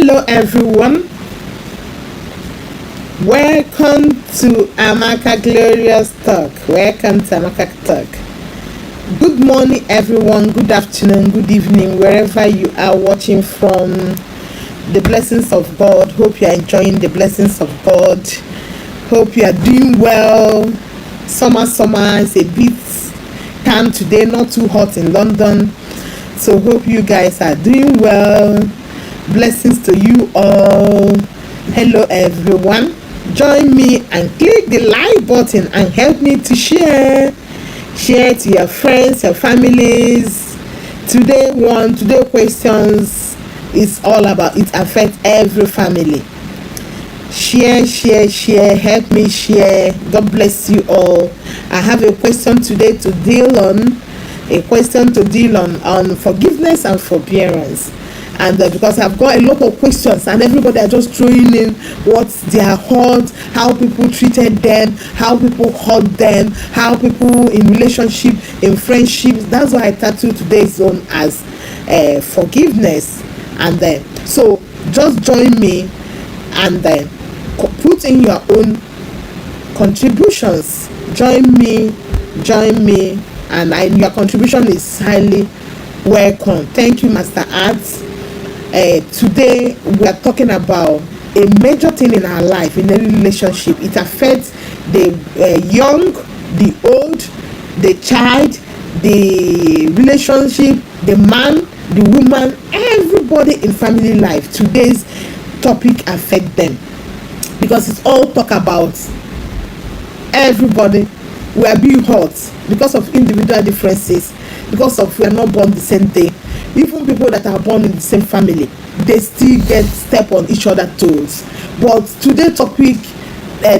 Hello everyone. Welcome to Amaka Glorious Talk. Welcome to Amaka Talk. Good morning everyone, good afternoon, good evening, wherever you are watching from. The blessings of God. Hope you are enjoying the blessings of God. Hope you are doing well. Summer is a bit calm today, not too hot in London. So hope you guys are doing well. Blessings to you all. Hello everyone. Join me and click the like button and help me to share to your friends, your families. Today questions is all about, it affects every family. Share, help me share. God bless you all. I have a question today to deal on, on forgiveness and forbearance. And because I've got a lot of questions and everybody are just throwing in what they are hurt, how people treated them, how people hurt them, how people in relationship, in friendships. That's why I titled today's zone as forgiveness. And then so just join me and then put in your own contributions. Join me, and your contribution is highly welcome. Thank you, Master Arts. Today we are talking about a major thing in our life, in any relationship. It affects the young, the old, the child, the relationship, the man, the woman, everybody in family life. Today's topic affect them because it's all talk about everybody. We are being hurt because of individual differences, because of we are not born the same day. Even people that are born in the same family, they still get step on each other's toes. But today's topic,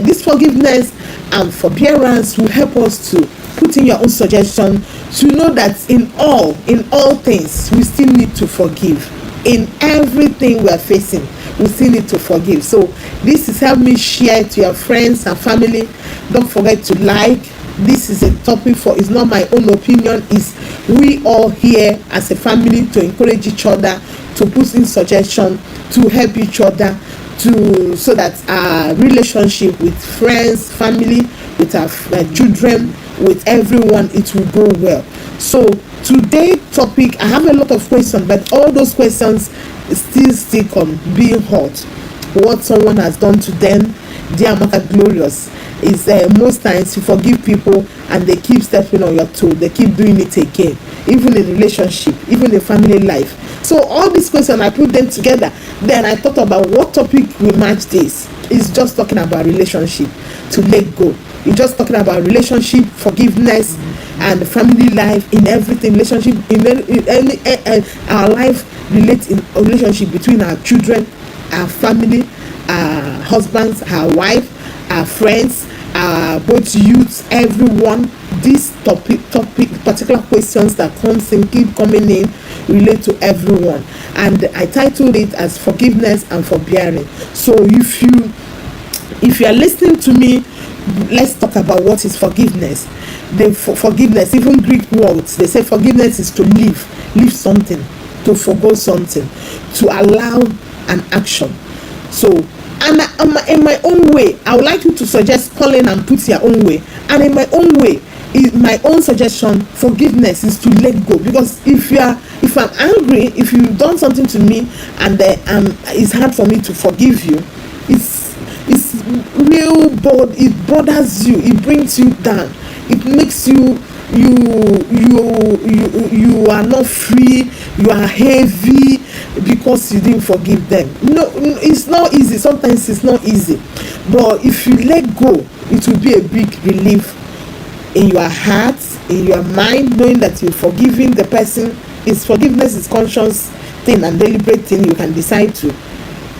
this forgiveness and forbearance, will help us to put in your own suggestion to know that in all things we still need to forgive. In everything we are facing, we still need to forgive. So this is help me share to your friends and family. Don't forget to like. This is a topic it's not my own opinion, it's we all here as a family to encourage each other, to put in suggestion, to help each other, so that our relationship with friends, family, with our children, with everyone, it will go well. So today's topic, I have a lot of questions, but all those questions still stick on being hurt. What someone has done to them, dear Amaka Glorious, is most times you forgive people and they keep stepping on your toe, they keep doing it again, even in relationship, even in family life. So all these questions, I put them together, then I thought about what topic will match this. It's just talking about relationship, to let go. It's just talking about relationship, forgiveness, and family life, in everything. Relationship in any our life relates in a relationship between our children, our family, our husbands, our wife, our friends, both youths, everyone. This topic, particular questions that comes in, keep coming in, relate to everyone. And I titled it as forgiveness and forbearing. So if you are listening to me, let's talk about what is forgiveness. The forgiveness, even Greek words, they say forgiveness is to leave something, to forgo something, to allow an action. So, and in my own way, I would like you to suggest calling and put your own way. And in my own way, in my own suggestion, forgiveness is to let go. Because if I'm angry, if you've done something to me and it's hard for me to forgive you, it's real bored. It bothers you. It brings you down. It makes you are not free. You are heavy because you didn't forgive them. No, it's not easy. Sometimes it's not easy, but if you let go, it will be a big relief in your heart, in your mind, knowing that you're forgiving the person. Forgiveness is conscious thing and deliberate thing. You can decide to,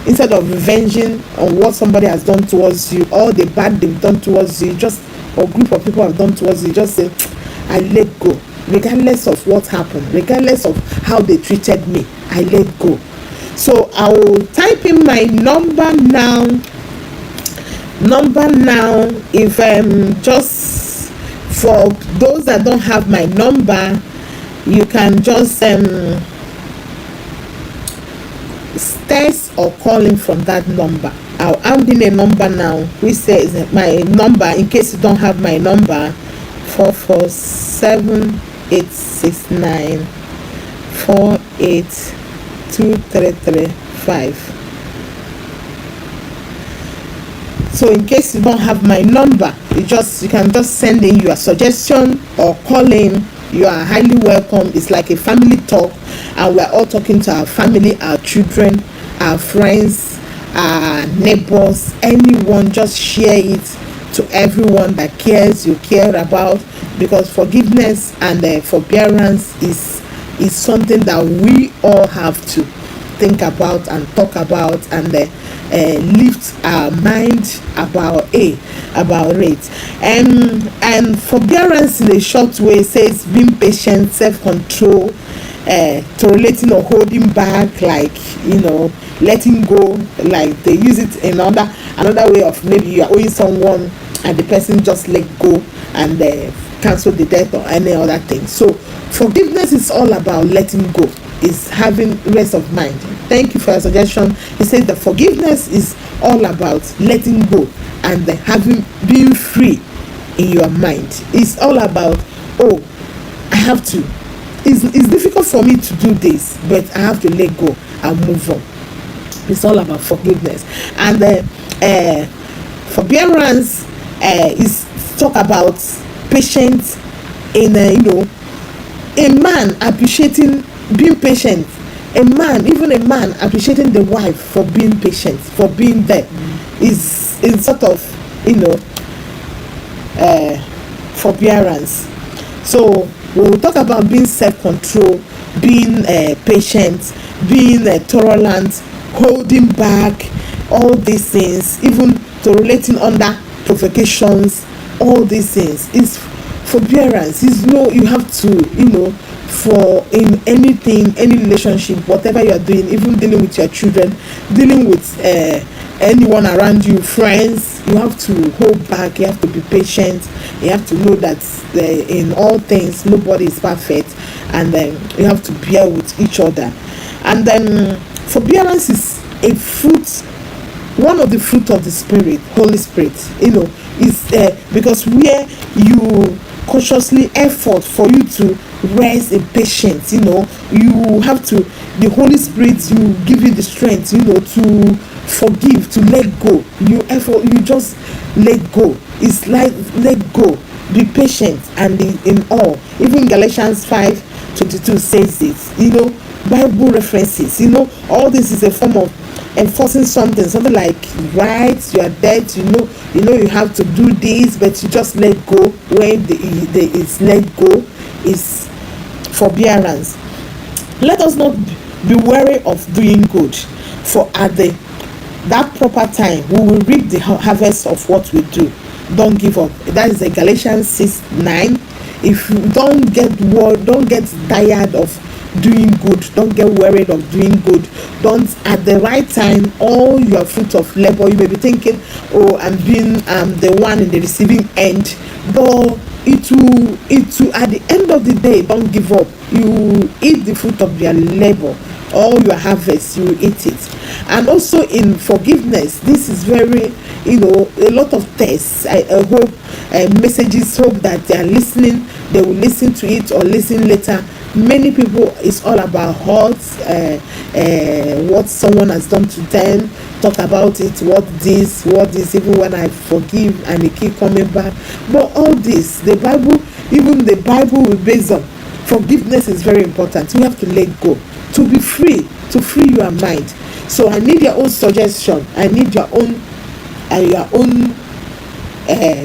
instead of revenging on what somebody has done towards you, or the bad they've done towards you, or group of people have done towards you, just say, I let go, regardless of what happened, regardless of how they treated me, I let go. So I will type in my number now. If just for those that don't have my number, you can just text text or calling from that number. I'll add in a number now, which says my number, in case you don't have my number: 447-869-482-335. So in case you don't have my number, you can just send in your suggestion or call in. You are highly welcome. It's like a family talk, and we're all talking to our family, our children, our friends, our neighbors, anyone. Just share it to everyone that cares, you care about, because forgiveness and forbearance is something that we all have to think about and talk about, and lift our mind about it. And forbearance, in a short way, says being patient, self-control, tolerating or holding back, like, letting go. Like they use it in another way of, maybe you are owing someone and the person just let go and cancel the debt or any other thing. So forgiveness is all about letting go, is having rest of mind. Thank you for your suggestion. He said that forgiveness is all about letting go and being free in your mind. It's all about, I have to, it's difficult for me to do this, but I have to let go and move on. It's all about forgiveness. And forbearance is talk about patience in a man appreciating being patient. Even a man appreciating the wife for being patient, for being there, is in sort of forbearance. So when we talk about being self-control, being patient, being tolerant, holding back, all these things, even tolerating under provocations, all these things is forbearance. Is you have to for in anything, any relationship, whatever you are doing, even dealing with your children, dealing with anyone around you, friends, you have to hold back, you have to be patient, you have to know that in all things nobody is perfect, and then you have to bear with each other. And then forbearance is a fruit, one of the fruit of the Spirit, Holy Spirit, is because where you consciously effort for you to rest in patience, you have to, the Holy Spirit, you give you the strength, to forgive, to let go. You just let go. It's like let go, be patient, and in all. Even Galatians 5:22 says this. Bible references. All this is a form of enforcing something like, right, you are dead, you have to do this, but you just let go. When it's let go, is forbearance. Let us not be wary of doing good, for at that proper time we will reap the harvest of what we do. Don't give up. That is Galatians 6:9. If you don't get tired of doing good, don't get worried of doing good. Don't, at the right time, all your fruit of labor, you may be thinking, I'm being the one in the receiving end, but it will at the end of the day, don't give up. You eat the fruit of your labor, all your harvest, you eat it. And also in forgiveness, this is very, a lot of tests. I hope messages, hope that they are listening, they will listen to it or listen later. Many people, it's all about hurts, what someone has done to them, talk about it, what this, even when I forgive and they keep coming back. But all this, the Bible will base on forgiveness is very important. You have to let go, to be free, to free your mind. So I need your own suggestion, I need your own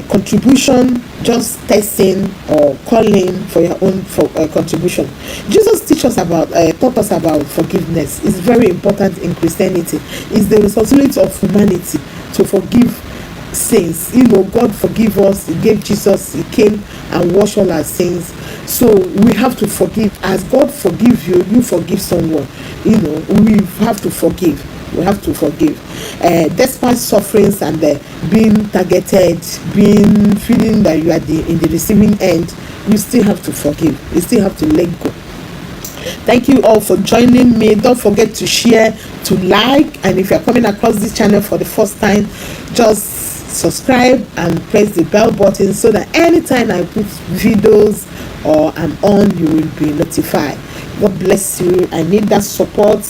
contribution, just texting or calling for your own contribution. Jesus taught us about forgiveness. It's very important in Christianity. It's the responsibility of humanity to forgive sins. God forgive us. He gave Jesus, he came and washed all our sins. So we have to forgive. As God forgive you, you forgive someone. We have to forgive. We have to forgive. Despite sufferings and being targeted, feeling that you are in the receiving end, you still have to forgive. You still have to let go. Thank you all for joining me. Don't forget to share, to like, and if you're coming across this channel for the first time, just subscribe and press the bell button so that anytime I put videos or I'm on, you will be notified. God bless you. I need that support.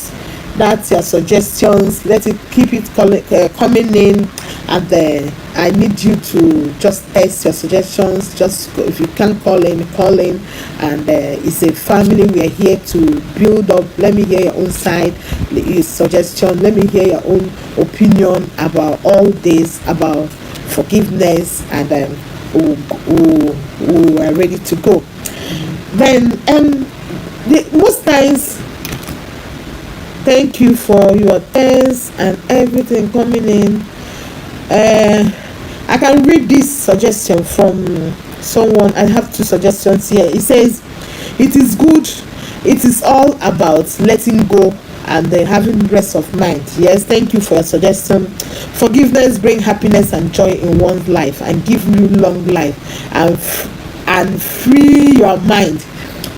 That's your suggestions. Let it keep it coming in, and I need you to just text your suggestions. Just if you can call in, and it's a family. We are here to build up. Let me hear your own side, your suggestion. Let me hear your own opinion about all this, about forgiveness, and we are ready to go. Then most times, thank you for your thanks and everything coming in. I can read this suggestion from someone. I have 2 suggestions here. It says, it is good. It is all about letting go and having rest of mind. Yes, thank you for your suggestion. Forgiveness brings happiness and joy in one's life and give you long life and free your mind.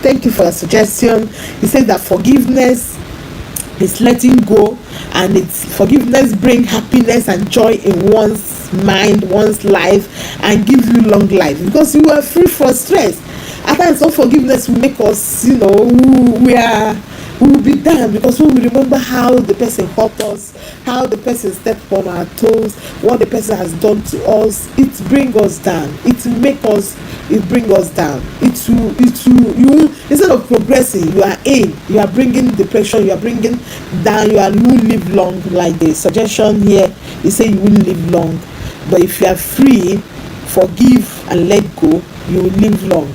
Thank you for your suggestion. It says that forgiveness is letting go, and it's forgiveness bring happiness and joy in one's mind, one's life, and give you long life because you are free from stress. At times, unforgiveness will make us, we will be down because we will remember how the person hurt us, how the person stepped on our toes, what the person has done to us. It brings us down. It brings us down. You instead of progressing, you are bringing depression, you are bringing down. You won't live long. Like the suggestion here, you say you won't live long, but if you are free, forgive and let go, you will live long.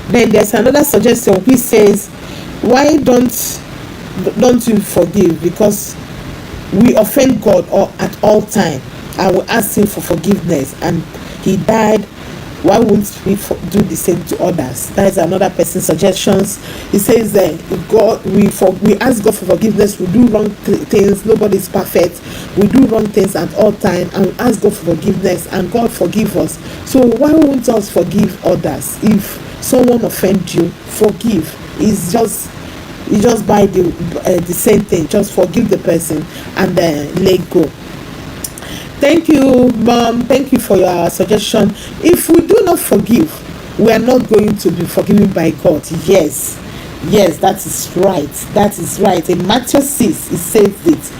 Then there's another suggestion which says, why don't you forgive? Because we offend God at all time, and we ask him for forgiveness, and he died. Why won't we do the same to others? That is another person's suggestions. He says that we ask God for forgiveness. We do wrong things. Nobody is perfect. We do wrong things at all time, and we ask God for forgiveness, and God forgive us. So why won't us forgive others? If someone offend you, forgive. It's just by the same thing. Just forgive the person and let go. Thank you, Mom. Thank you for your suggestion. If we do not forgive, we are not going to be forgiven by God. Yes, that is right. That is right. In Matthew 6, it says it.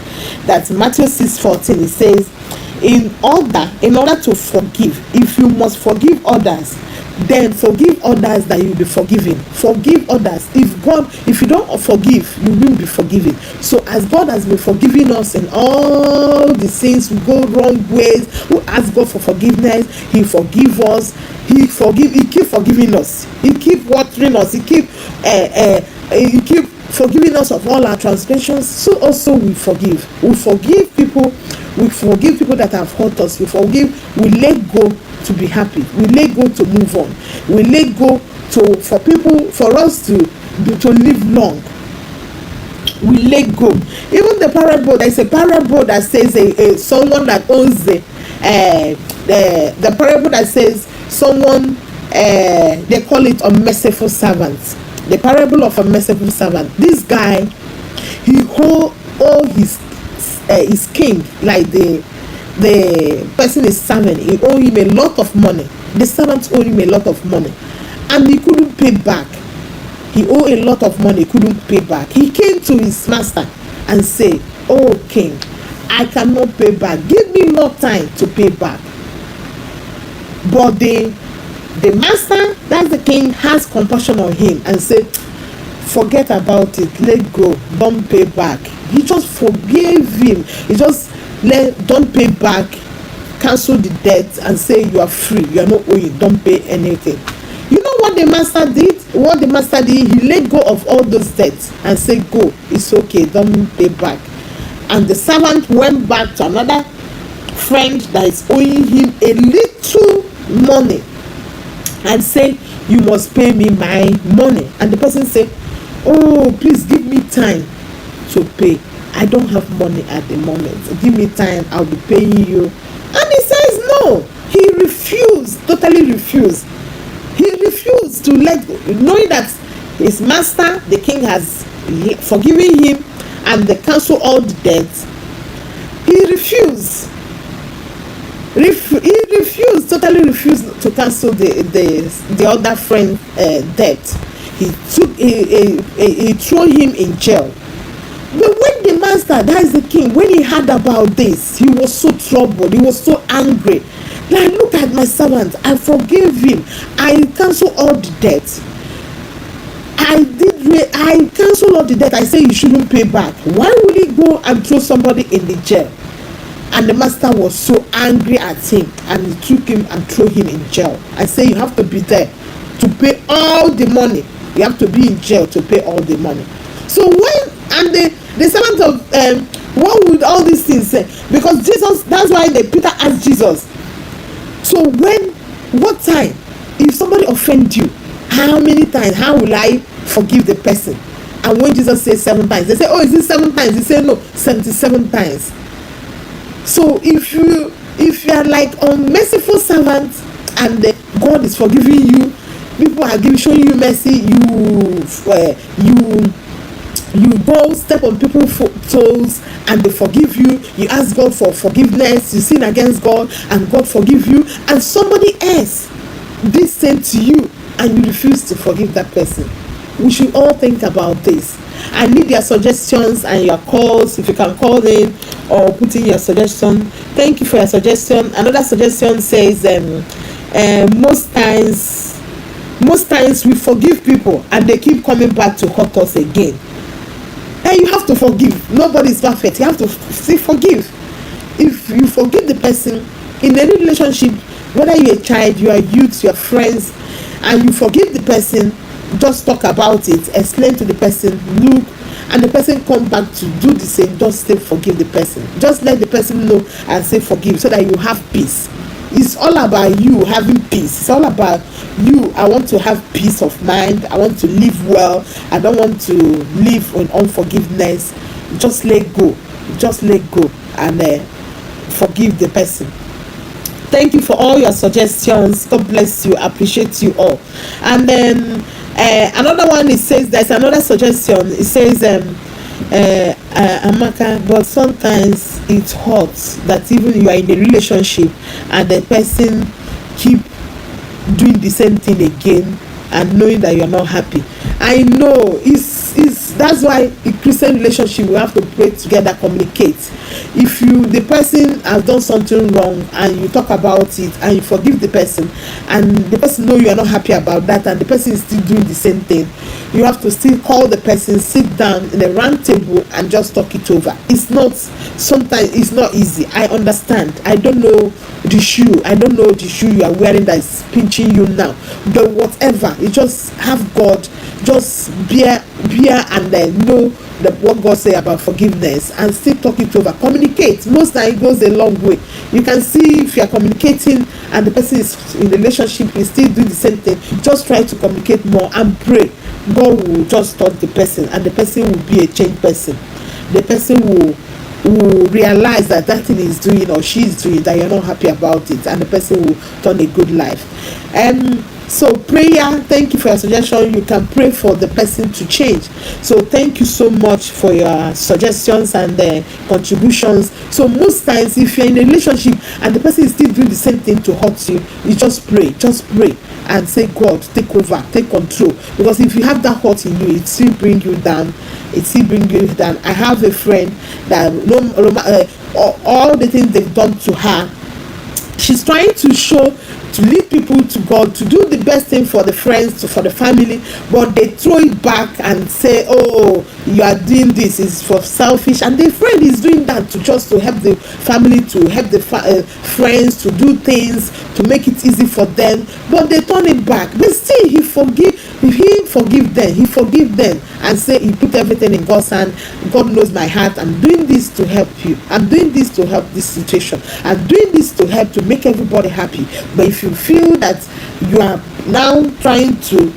That's Matthew 6:14. It says, in order to forgive, if you must forgive others, then forgive others that you will be forgiven. Forgive others. If you don't forgive, you will be forgiven. So as God has been forgiving us in all the sins we go wrong ways, we ask God for forgiveness. He forgive us. He keep forgiving us. He keep watering us. He keep forgiving us of all our transgressions. So also we forgive. We forgive people. We forgive people that have hurt us. We forgive. We let go to be happy. We let go to move on. We let go for us to live long. We let go. Even the parable, there's a parable that says someone that owns the parable that says someone, they call it a merciful servant. The parable of a merciful servant. This guy, he owed all his king, like the person is serving, he owed him a lot of money. The servant owed him a lot of money, and he couldn't pay back. He owed a lot of money, couldn't pay back. He came to his master and said, "Oh king, I cannot pay back. Give me more time to pay back." But the master, that's the king, has compassion on him and said, "Forget about it. Let go. Don't pay back." He just forgave him. He just don't pay back, cancel the debt, and say you are free. You are not owing. Don't pay anything. You know what the master did? He let go of all those debts and said, "Go. It's okay. Don't pay back." And the servant went back to another friend that is owing him a little money and said, "You must pay me my money." And the person said, "Oh, please give me time to pay. I don't have money at the moment. Give me time. I'll be paying you." And he says no. He refused, totally refused. He refused to let go, knowing that his master, the king, has forgiven him and they cancel all the debts. He refused. Totally refused to cancel the other friend's debt. He threw him in jail. But when the master, that is the king, when he heard about this, he was so troubled, he was so angry. Like, look at my servant, I forgave him, I cancel all the debts. I cancel all the debt. I say you shouldn't pay back. Why would he go and throw somebody in the jail? And the master was so angry at him, and he took him and threw him in jail. I say you have to be there to pay all the money. You have to be in jail to pay all the money. So when, and the servant of what would all these things say? Because Jesus, that's why Peter asked Jesus, so what time, if somebody offend you, how many times, how will I forgive the person? And when Jesus says 7 times, they say, oh, is it 7 times? He said, no, 77 times. So if you are like unmerciful servant and God is forgiving you, people are showing you mercy, you go step on people's toes and they forgive you, you ask God for forgiveness, you sin against God and God forgive you, and somebody else did same to you and you refuse to forgive that person. We should all think about this. I need your suggestions and your calls. If you can call in or put in your suggestion. Thank you for your suggestion. Another suggestion says most times we forgive people and they keep coming back to hurt us again. And you have to forgive. Nobody is perfect. You have to still forgive. If you forgive the person in any relationship, whether you're a child, you are youth, you are friends, and you forgive the person, just talk about it, explain to the person, look, and the person come back to do the same, just say forgive the person. Just let the person know and say forgive, so that you have peace. It's all about you having peace. It's all about you. I want to have peace of mind. I want to live well. I don't want to live in unforgiveness. Just let go. Just let go and forgive the person. Thank you for all your suggestions. God bless you. I appreciate you all. And then another one, it says, there's another suggestion. It says, Amaka, but sometimes it hurts that even you are in a relationship and the person keep doing the same thing again and knowing that you're not happy. I know that's why in Christian relationship we have to pray together, communicate. If the person has done something wrong and you talk about it and you forgive the person and the person know you are not happy about that and the person is still doing the same thing, you have to still call the person, sit down in a round table and just talk it over. Sometimes it's not easy. I understand. I don't know the shoe you are wearing that is pinching you now, but whatever, you just have God, just bear and know what God say about forgiveness and still talk it over. Communicate. Most times it goes a long way. You can see if you are communicating and the person is in a relationship is still doing the same thing, just try to communicate more and pray. God will just touch the person and the person will be a changed person. The person will realize that thing is doing or she is doing that you're not happy about it, and the person will turn a good life. So prayer, thank you for your suggestion. You can pray for the person to change. So thank you so much for your suggestions and contributions. So most times if you're in a relationship and the person is still doing the same thing to hurt you, you just pray and say, God, take over, take control. Because if you have that hurt in you, it still bring you down. I have a friend that all the things they've done to her, she's trying to lead people to God, to do the best thing for the friends, for the family, but they throw it back and say, oh, you are doing this is for selfish, and the friend is doing that to help the family, to help the friends to do things, to make it easy for them, but they turn it back. But still he forgive them and say he put everything in God's hand. God knows my heart. I'm doing this to help you. I'm doing this to help this situation. I'm doing this to help to make everybody happy. But if you feel that you are now trying to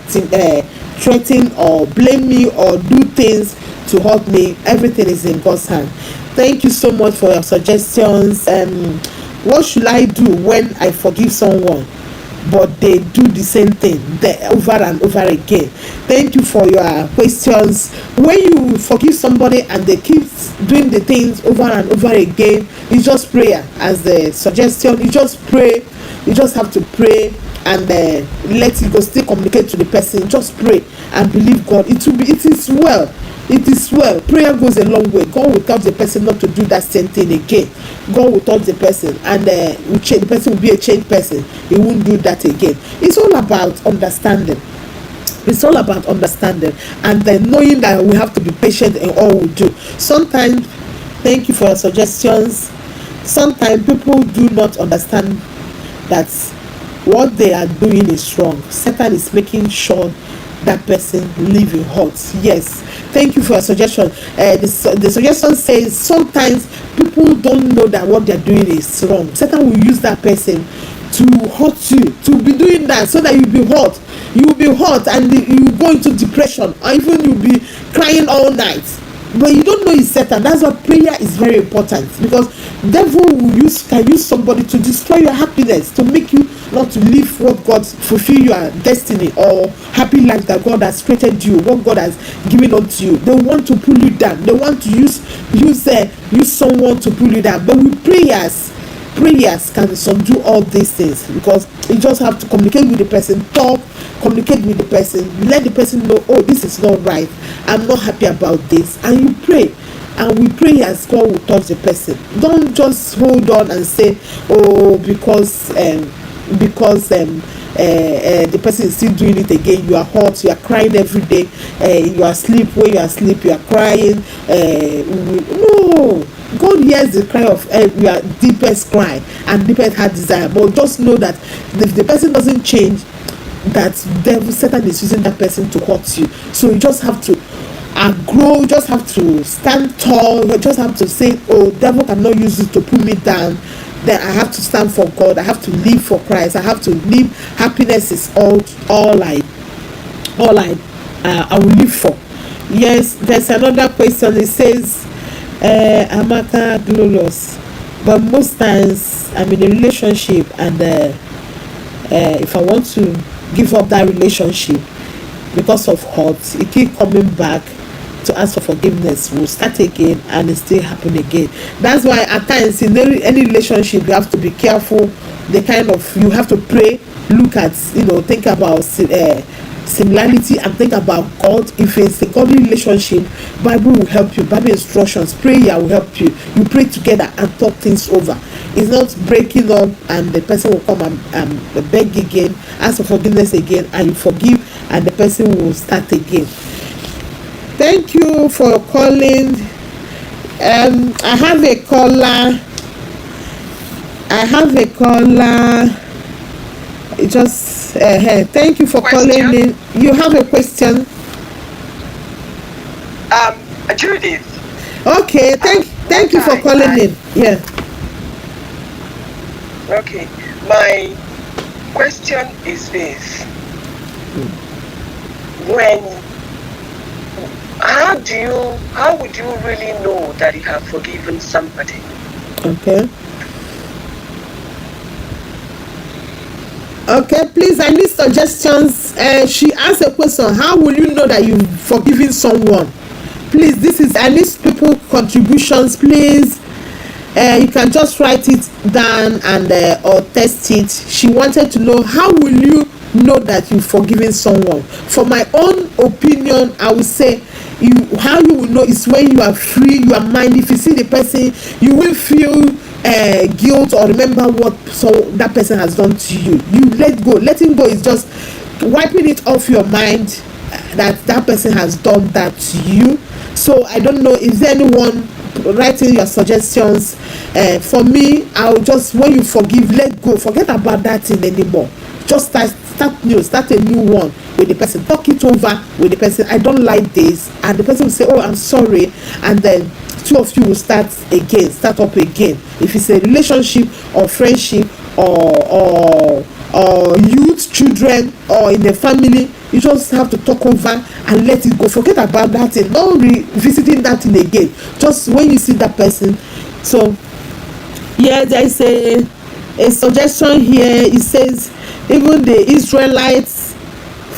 threaten or blame me or do things to hurt me, everything is in God's hand. Thank you so much for your suggestions. What should I do when I forgive someone but they do the same thing over and over again. Thank you for your questions. When you forgive somebody and they keep doing the things over and over again, it's just prayer. As the suggestion, you just pray. You just have to pray and let it go. Still communicate to the person. Just pray and believe God. It is well. It is well. Prayer goes a long way. God will tell the person not to do that same thing again. God will tell the person, and the person will be a changed person. He won't do that again. It's all about understanding. It's all about understanding, and then knowing that we have to be patient in all we do. Sometimes, thank you for your suggestions. Sometimes people do not understand that what they are doing is wrong. Satan is making sure that person live in hurt. Yes, thank you for your suggestion. The suggestion says sometimes people don't know that what they're doing is wrong. Satan will use that person to hurt you, to be doing that, so that you'll be hurt. You'll be hurt and you go into depression, or even you'll be crying all night. But you don't know it's Satan. That's why prayer is very important, because devil can use somebody to destroy your happiness, to make you not to live what God, fulfill your destiny or happy life that God has created you, what God has given unto you. They want to pull you down. They want to use someone to pull you down. But with prayers can subdue all these things, because you just have to communicate with the person, communicate with the person, let the person know, oh, this is not right, I'm not happy about this, and you pray. And we pray as God will touch the person. Don't just hold on and say, oh, because the person is still doing it again, you are hurt, you are crying every day, you are asleep, when you are asleep you are crying. No, God hears the cry of your deepest cry and deepest heart desire. But just know that if the person doesn't change, that devil, Satan is using that person to hurt you. So you just have to grow, you just have to stand tall, you just have to say, oh, devil cannot use it to pull me down. Then I have to stand for God, I have to live for Christ, I have to live. Happiness is all I will live for. Yes, there's another question. It says, Amaka Glorious, but most times I'm in a relationship, and if I want to give up that relationship because of hurt, it keep coming back to ask for forgiveness. We'll start again and it still happen again. That's why at times in any relationship you have to be careful. You have to pray, look at, think about similarity, and think about God. If it's a godly relationship, Bible will help you, Bible instructions, prayer will help you. You pray together and talk things over. It's not breaking up and the person will come and beg again, ask for forgiveness again, and you forgive and the person will start again. Thank you for calling. I have a caller. Just thank you for calling in. You have a question? Judith. Okay, thank you for calling in. Yeah. Okay. My question is this. How would you really know that you have forgiven somebody? Okay, please, I need suggestions. She asked a question. How will you know that you've forgiven someone? Please, I need people contributions, please. You can just write it down and or text it. She wanted to know, how will you know that you've forgiven someone? For my own opinion, I would say how you will know is when you are free, your mind. If you see the person, you will feel guilt or remember what that person has done to you. You let go. Letting go is just wiping it off your mind that person has done that to you. So I don't know, is there anyone writing your suggestions? For me, I'll just, when you forgive, let go, forget about that thing anymore. Just start a new one with the person, talk it over with the person. I don't like this, and the person will say, oh, I'm sorry, and then two of you will start up again. If it's a relationship or friendship or youth, children, or in the family, you just have to talk over and let it go. Forget about that thing. Not revisiting that thing again. Just when you see that person. So yeah, there is a suggestion here. It says even the Israelites,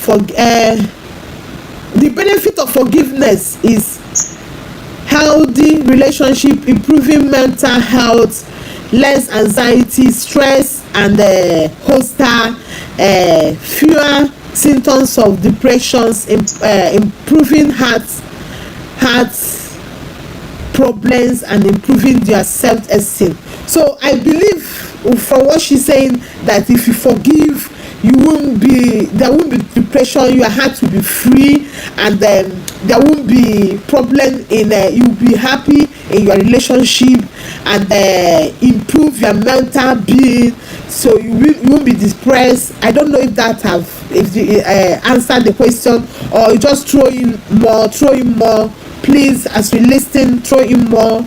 for the benefit of forgiveness is healthy relationship, improving mental health, less anxiety, stress, and hostile, fewer symptoms of depressions, improving heart problems, and improving their self-esteem. So I believe from what she's saying that if you forgive, there won't be depression, your heart will be free, and then there won't be problem in you'll be happy in your relationship, and improve your mental being, so you won't be depressed. I don't know if that have if the answer the question, or you just throw in more. Please, as we listen, throw in more.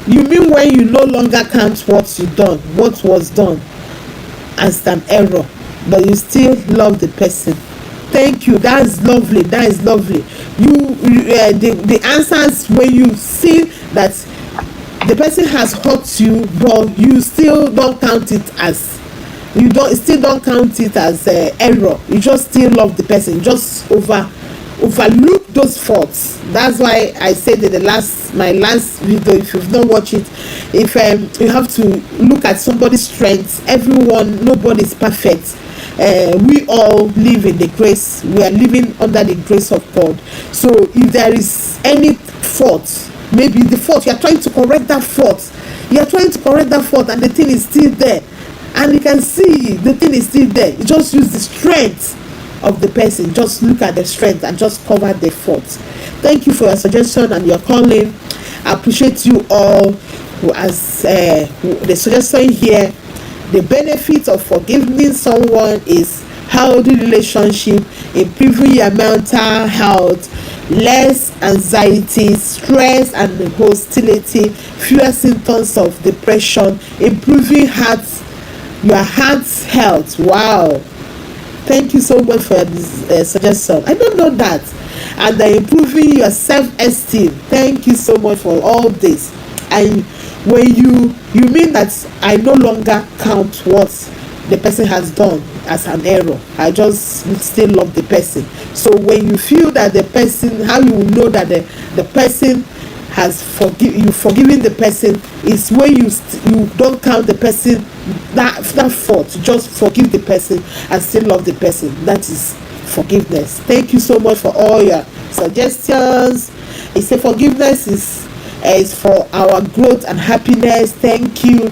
You mean when you no longer count what was done as an error, but you still love the person? Thank you. That's lovely. You the answers when you see that the person has hurt you, but you still don't count it as error. You just still love the person. You just overlook those faults. That's why I said in my last video, if you've not watched it, if you have to look at somebody's strengths. Nobody is perfect. We all live in the grace. We are living under the grace of God. So if there is any fault, maybe the fault, you are trying to correct that fault, and the thing is still there, and you can see the thing is still there, you just use the strength of the person. Just look at the strength and just cover the fault. Thank you for your suggestion and your calling. I appreciate you all who has the suggestion here. The benefit of forgiving someone is healthy relationship, improving your mental health, less anxiety, stress, and hostility, fewer symptoms of depression, improving your heart's health. Wow. Thank you so much for this suggestion. I don't know that. And improving your self-esteem. Thank you so much for all this. And when you mean that I no longer count what the person has done as an error, I just still love the person. So when you feel that the person, how you will know that the person has forgiven the person is when you don't count the person that fault. You just forgive the person and still love the person. That is forgiveness. Thank you so much for all your suggestions. He said forgiveness is for our growth and happiness. Thank you.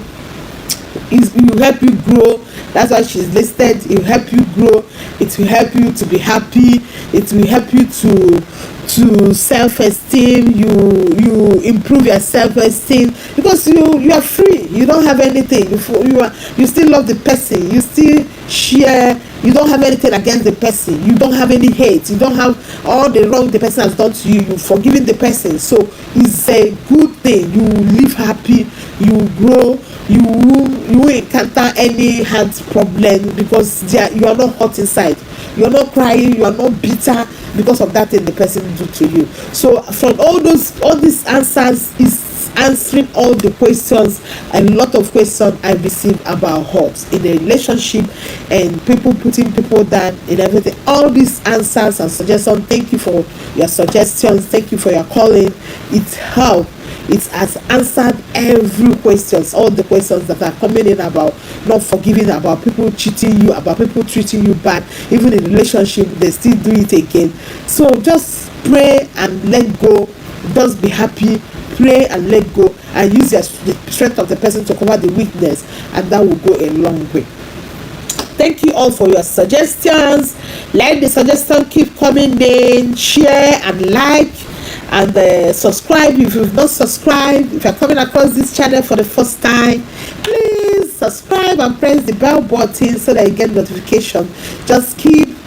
It will help you grow. That's why she's listed. It will help you grow. It will help you to be happy. It will help you to self-esteem. You improve your self-esteem because you are free. You don't have anything. You still love the person. You still share. You don't have anything against the person. You don't have any hate. You don't have all the wrong the person has done to you. You've forgiven the person. So it's a good thing. You live happy. You grow. You will encounter any heart problem because you are not hurt inside. You are not crying. You are not bitter because of that thing the person did to you. So from all these answers is answering all the questions, a lot of questions I received about hurt in a relationship and people putting people down in everything. All these answers and suggestions. Thank you for your suggestions. Thank you for your calling. It helped. It has answered every questions, all the questions that are coming in about not forgiving, about people cheating you, about people treating you bad, even in relationship they still do it again. So just pray and let go. Just be happy. Pray and let go, and use the strength of the person to cover the weakness, and that will go a long way. Thank you all for your suggestions. Let the suggestion keep coming in. Share and like. And subscribe if you've not subscribed. If you're coming across this channel for the first time, please subscribe and press the bell button so that you get notification. Just keep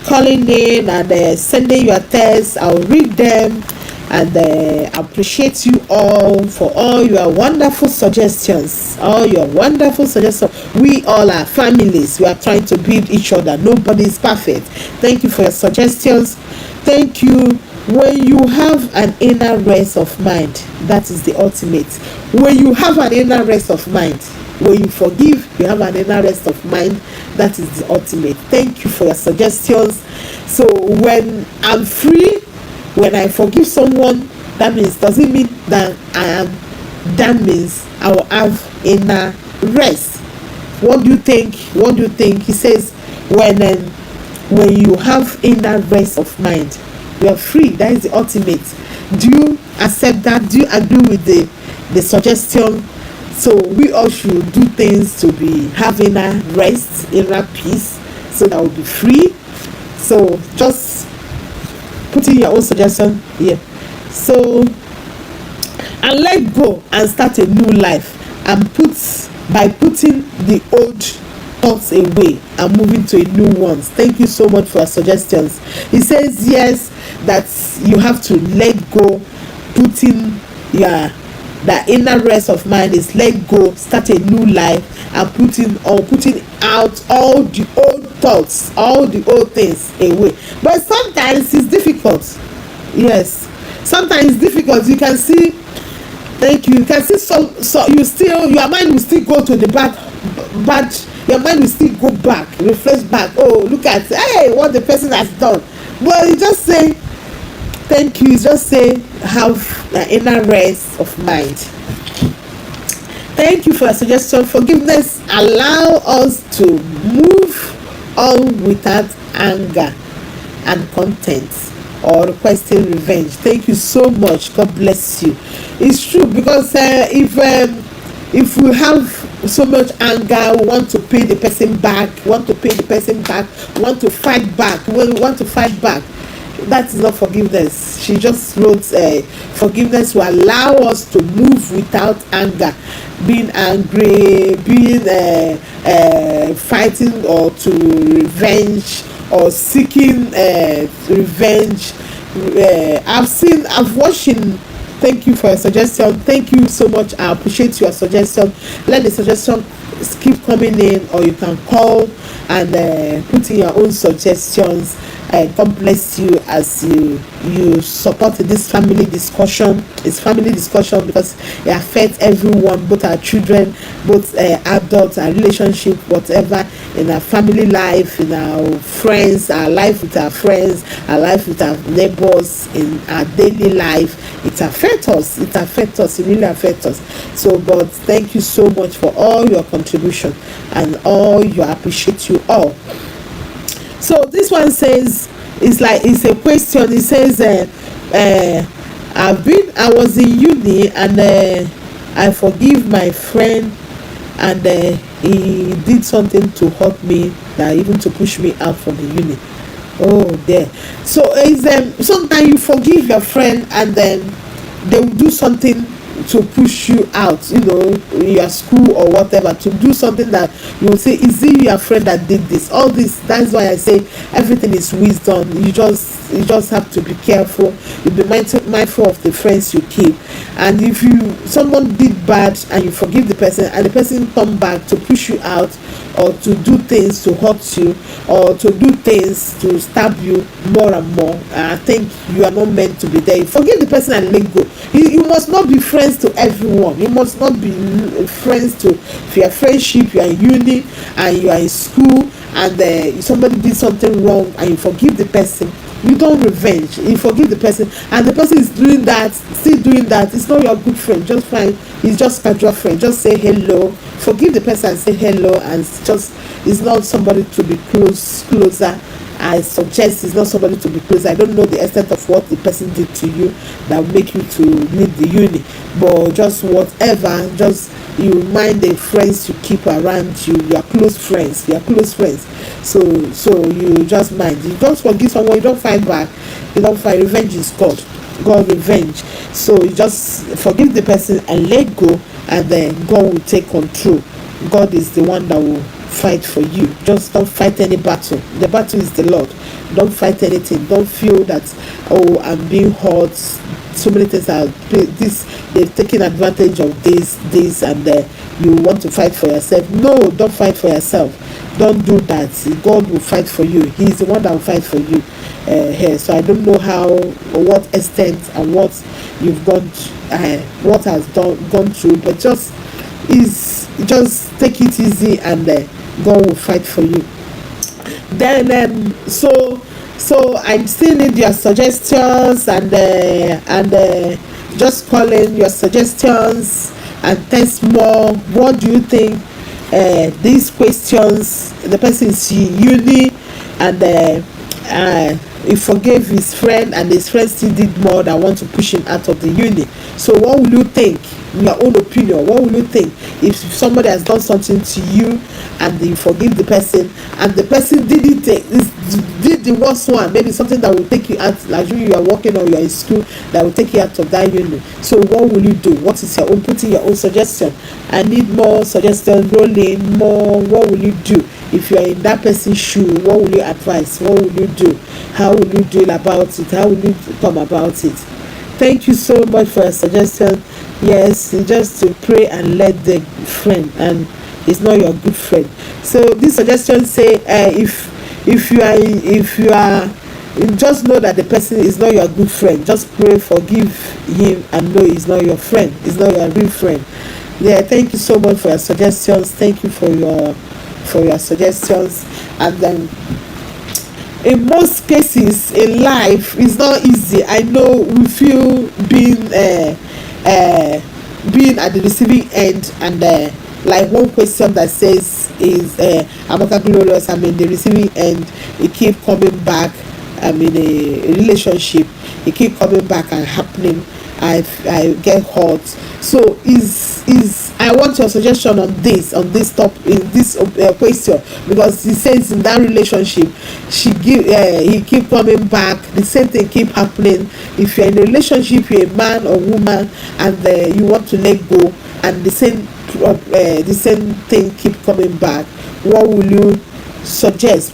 calling in and sending your texts. I'll read them, and appreciate you all for all your wonderful suggestions. We all are families. We are trying to build each other. Nobody is perfect. Thank you for your suggestions. Thank you When you have an inner rest of mind, that is the ultimate. When you have an inner rest of mind, when you forgive, you have an inner rest of mind, that is the ultimate. Thank you for your suggestions. So when I'm free, when I forgive someone, that means, does it mean that that means I will have inner rest? What do you think? What do you think? He says when you have inner rest of mind, you are free. That is the ultimate. Do you accept that? Do you agree with the suggestion? So we all should do things to be having inner rest, inner peace, so that we'll be free. So just put in your own suggestion here. So, and let go and start a new life, and by putting the old thoughts away and moving to a new ones. Thank you so much for your suggestions. He says yes, that you have to let go, putting the inner rest of mind is let go, start a new life, and putting out all the old thoughts, all the old things away. But sometimes it's difficult. Yes, sometimes it's difficult. You can see, thank you, you can see so you still, your mind will still go to the back, but your mind will still go back, reflect back. Oh, look at, hey, what the person has done. But you just say thank you, just say have an inner rest of mind. Thank you for your suggestion. Forgiveness allow us to move on without anger and contempt or requesting revenge. Thank you so much. God bless you. It's true, because if we have so much anger, we want to pay the person back, want to fight back, we want to fight back. That is not forgiveness. She just wrote forgiveness will allow us to move without anger, being angry, being fighting or to revenge or seeking revenge. I've watching. Thank you for your suggestion. Thank you so much. I appreciate your suggestion. Let the suggestion keep coming in, or you can call and put in your own suggestions. God bless you as you support this family discussion. It's family discussion because it affects everyone, both our children, both adults, our relationship, whatever, in our family life, in our friends, our life with our friends, our life with our neighbors, in our daily life. It affects us. It really affects us. So, but thank you so much for all your contribution and all your, appreciate you all. So this one says, it's a question. It says I was in uni and I forgive my friend, and he did something to hurt me, that even to push me out from the uni. Oh there. So it's sometimes you forgive your friend and then they will do something to push you out, in your school or whatever, to do something that you will say, is it your friend that did this? All this, that's why I say everything is wisdom. You just have to be careful. You be mindful of the friends you keep. And if someone did bad and you forgive the person, and the person come back to push you out, or to do things to hurt you, or to do things to stab you more and more, I think you are not meant to be there. Forgive the person and let go. You must not be friends to everyone. You must not be friends to, if you are friendship, you are in uni and you are in school, and somebody did something wrong and you forgive the person, you don't revenge. You forgive the person, and the person is doing that, still doing that, it's not your good friend. Just fine, it's just casual friend. Just say hello, forgive the person and say hello, and it's not somebody to be closer. I suggest it's not somebody to be close. I don't know the extent of what the person did to you that will make you to leave the uni, but just whatever, just you mind the friends you keep around you. You are close friends. So you just mind. You don't forgive someone. You don't fight back. You don't fight. Revenge is God revenge. So you just forgive the person and let go, and then God will take control. God is the one that will fight for you. Just don't fight any battle. The battle is the Lord. Don't fight anything. Don't feel that, oh, I'm being hurt. So many things are they've taken advantage of this, and you want to fight for yourself. No, don't fight for yourself. don't do that. God will fight for you. He's the one that will fight for you here. So I don't know how or what extent and what you've gone what has gone through, but just take it easy, and God will fight for you. Then so I still need your suggestions, and just call in your suggestions and test more. What do you think? These questions, the person is uni, and he forgave his friend, and his friend still did more than want to push him out of the uni. So what will you think? In your own opinion, what will you think if somebody has done something to you and you forgive the person, and the person did the worst one, maybe something that will take you out, like you are working or you are in school, that will take you out of that uni? So what will you do? What is your own, put in your own suggestion? I need more suggestions. Rolling more. What will you do if you are in that person's shoe? What will you advise? What will you do? How will you deal about it? How will you come about it? Thank you so much for your suggestion. Yes, just to pray and let the friend, and it's not your good friend. So this suggestion say, if you are just know that the person is not your good friend. Just pray, forgive him, and know he's not your friend. He's not your real friend. Yeah, thank you so much for your suggestions. Thank you for your suggestions. And then in most cases in life, it's not easy. I know we feel being at the receiving end, and like one question that says is Amaka Glorious, I'm in the receiving end, it keep coming back. I'm in a relationship, it keep coming back and happening. I get hurt. So I want your suggestion on this topic, in this question, because he says in that relationship he keep coming back, the same thing keep happening. If you're in a relationship with a man or woman, and you want to let go, and the same thing keep coming back, what will you suggest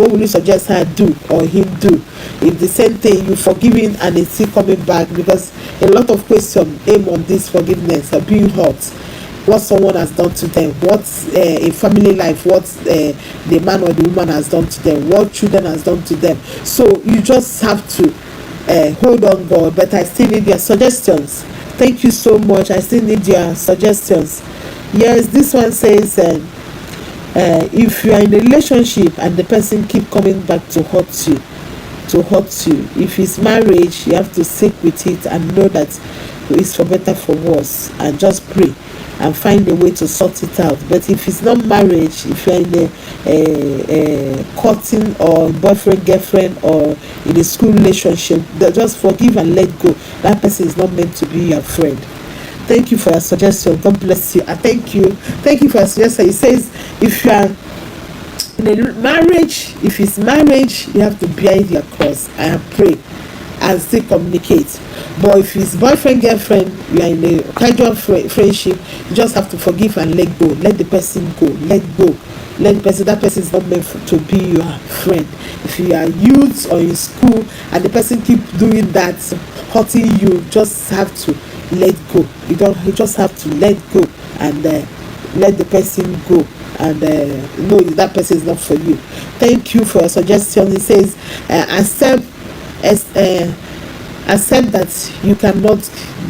her do or him do? If the same thing you forgiving and it's still coming back, because a lot of questions aim on this forgiveness or being hurt, what someone has done to them, what in family life, what the man or the woman has done to them, what children has done to them. So you just have to hold on, God, but I still need your suggestions. Thank you so much. I still need your suggestions. Yes, this one says if you are in a relationship and the person keep coming back to hurt you, if it's marriage, you have to stick with it and know that it's for better, for worse, and just pray and find a way to sort it out. But if it's not marriage, if you're in a courting or boyfriend girlfriend or in a school relationship, just forgive and let go. That person is not meant to be your friend. Thank you for your suggestion. God bless you. Thank you for your suggestion. It says if you are in a marriage, if it's marriage, you have to bear your cross and pray and still communicate. But if it's boyfriend girlfriend, you are in a casual friendship, you just have to forgive and let go. Let the person go. Let the person, that person is not meant to be your friend. If you are youth or in school and the person keep doing that, hurting you, just have to let go. You just have to let go and let the person go, and know that person is not for you. Thank you for your suggestion. It says accept that you cannot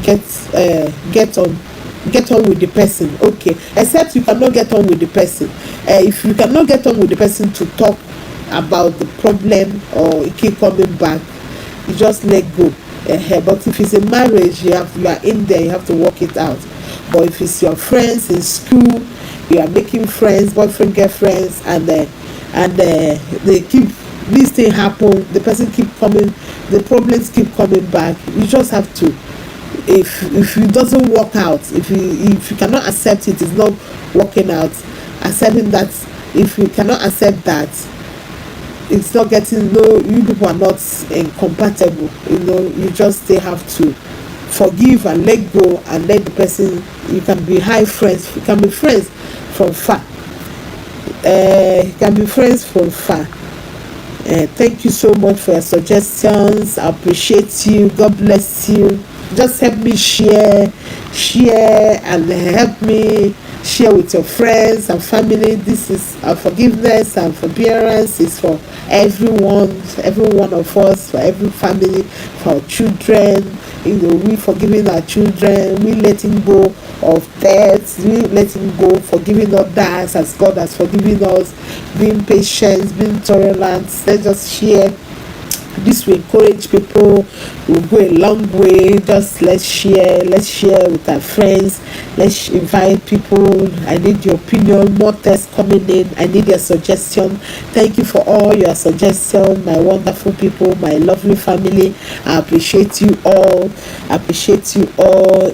get on with the person. Okay, except you cannot get on with the person. If you cannot get on with the person to talk about the problem, or it keep coming back, you just let go. But if it's a marriage, you are in there, you have to work it out. But if it's your friends in school, you are making friends, boyfriend girlfriends, and they keep, this thing happen, the person keep coming, the problems keep coming back, you just have to, if it doesn't work out, if you cannot accept it's not working out, accepting that, if you cannot accept that it's not getting, no, you people are not incompatible, you just still have to forgive and let go and let the person, you can be friends, you can be friends from far, thank you so much for your suggestions. I appreciate you. God bless you. Just help me share and help me share with your friends and family. This is forgiveness and forbearance is for everyone, for every one of us, for every family, for our children. We forgiving our children, we letting go of debts, we letting go, forgiving others as God has forgiven us, being patient, being tolerant. Let's just share. This will encourage people. Will go a long way. Just let's share with our friends. Let's invite people. I need your opinion. More tests coming in. I need your suggestion. Thank you for all your suggestions, my wonderful people, my lovely family. I appreciate you all.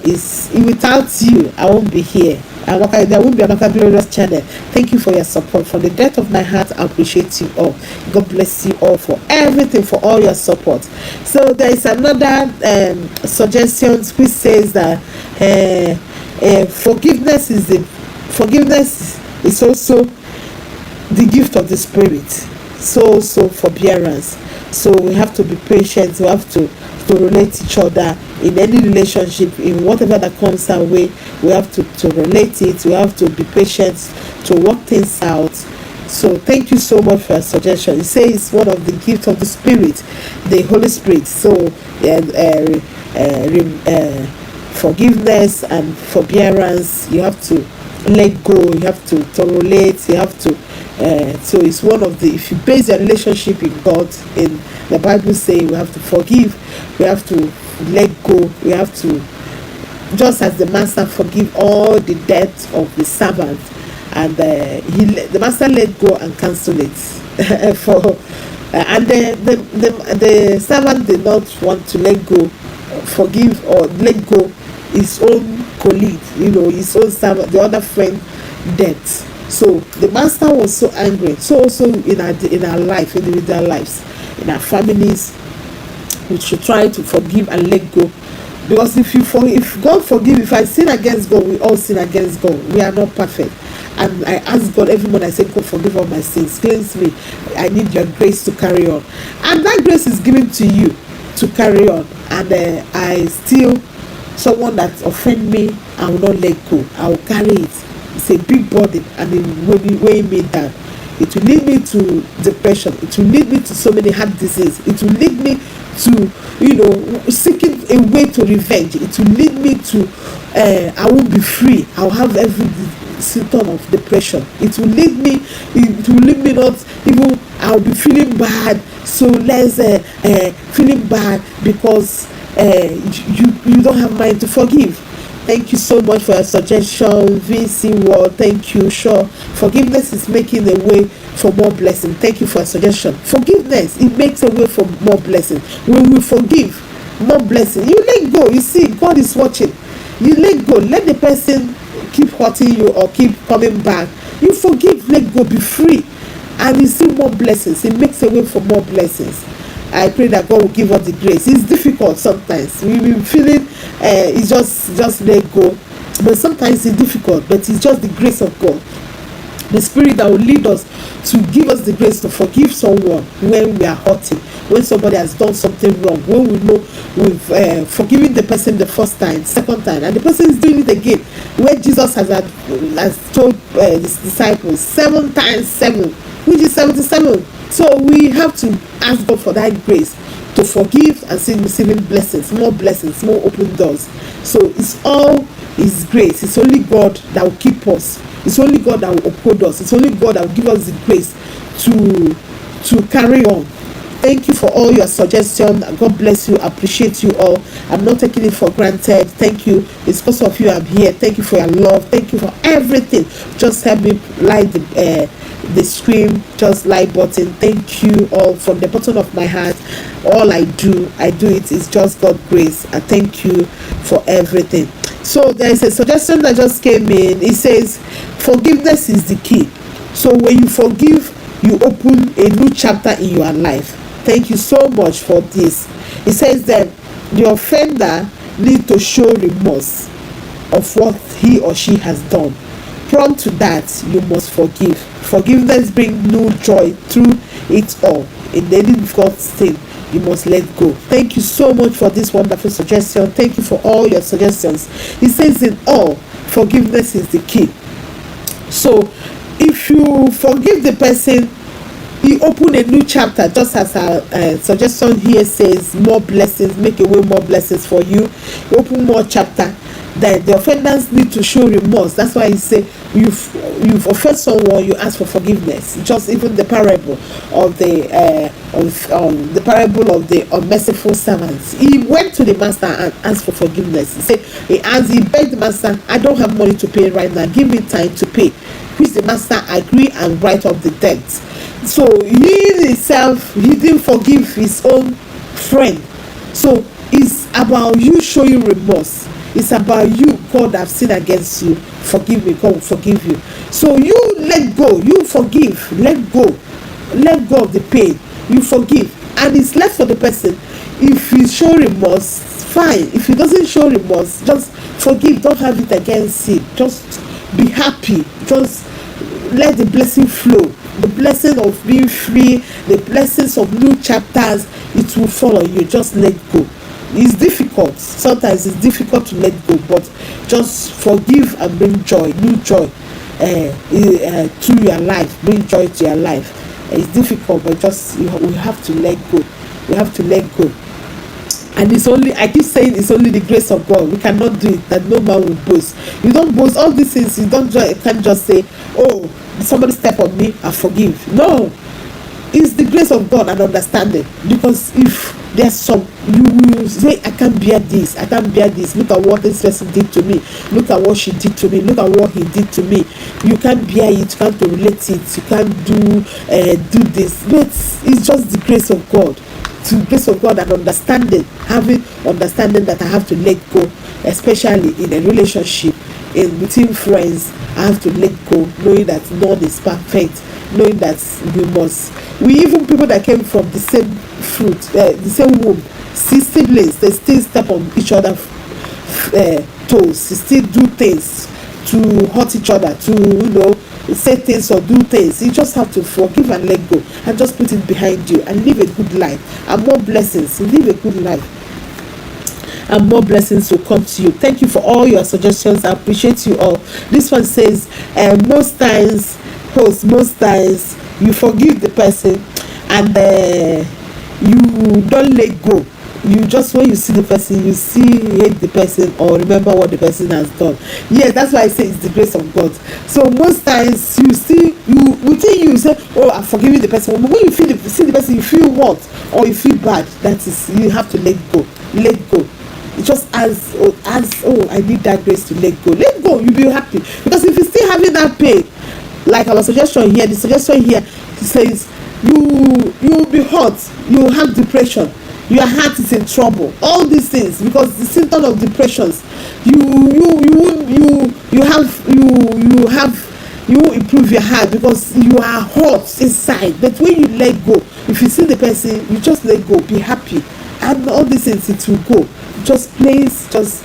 Is without you I won't be here. There won't be another glorious channel. Thank you for your support. From the depth of my heart, I appreciate you all. God bless you all for everything, for all your support. So there is another suggestion which says that forgiveness is also the gift of the Spirit. So forbearance. So we have to be patient. We have to relate each other in any relationship, in whatever that comes our way. We have to relate it. We have to be patient to work things out. So thank you so much for your suggestion. It says one of the gifts of the Spirit, the Holy Spirit. So forgiveness and forbearance, you have to let go, you have to tolerate, you have to so it's one of the, if you base your relationship in God, in the Bible say we have to forgive, we have to let go, we have to, just as the master forgive all the debts of the servant, and the master let go and cancel it for and the servant did not want to let go, forgive or let go his own colleague, his own servant, the other friend debt. So the master was so angry. So also in our life, individual lives, in our families, we should try to forgive and let go. Because if God forgive, if I sin against God, we all sin against God. We are not perfect. And I ask God every morning, I say, God, forgive all my sins, cleanse me. I need your grace to carry on. And that grace is given to you to carry on. And I still, someone that offend me, I will not let go. I will carry it. It's a big burden, and it will be weighing me down. It will lead me to depression. It will lead me to so many heart disease. It will lead me to seeking a way to revenge. It will lead me to I won't be free. I'll have every symptom of depression. It will lead me not even, I'll be feeling bad. So let's feeling bad because you don't have mind to forgive. Thank you so much for your suggestion, VC World. Thank you. Sure, forgiveness is making a way for more blessing. Thank you for your suggestion. Forgiveness, it makes a way for more blessing. When we forgive, more blessing. You let go. You see, God is watching. You let go. Let the person keep hurting you or keep coming back. You forgive, let go, be free, and you see more blessings. It makes a way for more blessings. I pray that God will give us the grace. It's difficult sometimes. We will feeling it's just let go, but sometimes it's difficult. But it's just the grace of God, the Spirit that will lead us to give us the grace to forgive someone when we are hurting, when somebody has done something wrong, when we know we've forgiven the person the first time, second time, and the person is doing it again. Where Jesus has told his disciples 7 times 7, which is 77. So we have to ask God for that grace to forgive and see receiving blessings, more open doors. So it's all His grace. It's only God that will keep us. It's only God that will uphold us. It's only God that will give us the grace to carry on. Thank you for all your suggestions. God bless you. Appreciate you all. I'm not taking it for granted. Thank you. It's because of you I'm here. Thank you for your love. Thank you for everything. Just help me like the screen, just like button. Thank you all from the bottom of my heart. All I do it is just God's grace. I thank you for everything. So there is a suggestion that just came in. It says forgiveness is the key. So when you forgive, you open a new chapter in your life. Thank you so much for this. It says that the offender need to show remorse of what he or she has done. Prompt to that, you must forgive. Forgiveness brings new joy through it all. In any difficult thing, you must let go. Thank you so much for this wonderful suggestion. Thank you for all your suggestions. It says in all, forgiveness is the key. So if you forgive the person, you open a new chapter, just as our suggestion here says, more blessings, make a way, more blessings for you. You open more chapter. That the offenders need to show remorse. That's why he say you've offended someone, you ask for forgiveness. Just even the parable of the parable of the unmerciful servants. He went to the master and asked for forgiveness. He begged the master, I don't have money to pay right now, give me time to pay. Which the master agreed and write off the debt. So he himself, he didn't forgive his own friend. So it's about you showing remorse. It's about you, God, I've sinned against you, forgive me, God will forgive you. So you let go, you forgive, let go of the pain, you forgive, and it's left for the person. If he show remorse, fine. If he doesn't show remorse, just forgive, don't have it against him, just be happy, just let the blessing flow, the blessing of being free, the blessings of new chapters, it will follow you. Just let go. It's difficult, sometimes it's difficult to let go, but just forgive and bring joy, new joy to your life, bring joy to your life. It's difficult, but just we have to let go. We have to let go. And it's only, I keep saying, it's only the grace of God. We cannot do it, that no man will boast. You don't boast all these things. You can't just say, oh, somebody step on me, I forgive. No, it's the grace of God and understanding. Because if there's some, you will say, I can't bear this, I can't bear this, look at what this person did to me, look at what she did to me, look at what he did to me. You can't bear it, you can't relate it, you can't do this. But it's just the grace of God. To the grace of God and understanding, having understanding that I have to let go, especially in a relationship, between friends. I have to let go, knowing that none is perfect, knowing that we even people that came from the same fruit, the same womb, still siblings, they still step on each other's toes, they still do things to hurt each other, to say things or do things. You just have to forgive and let go, and just put it behind you and live a good life, and more blessings. Live a good life, and more blessings will come to you. Thank you for all your suggestions. I appreciate you all. This one says, most times you forgive the person and you don't let go. You just, when you see the person, you hate the person or remember what the person has done. Yes, that's why I say it's the grace of God. So most times you say, oh, I'm forgiving the person. But when you see the person, you feel what? Or you feel bad. That is, you have to let go. Let go. Just as I need that grace to let go. Let go, you'll be happy. Because if you're still having that pain, like our suggestion here, the suggestion here says you'll be hurt, you'll have depression, your heart is in trouble, all these things, because the symptom of depressions, you won't improve your heart because you are hurt inside. But when you let go, if you see the person, you just let go, be happy, and all these things, it will go. Just please, just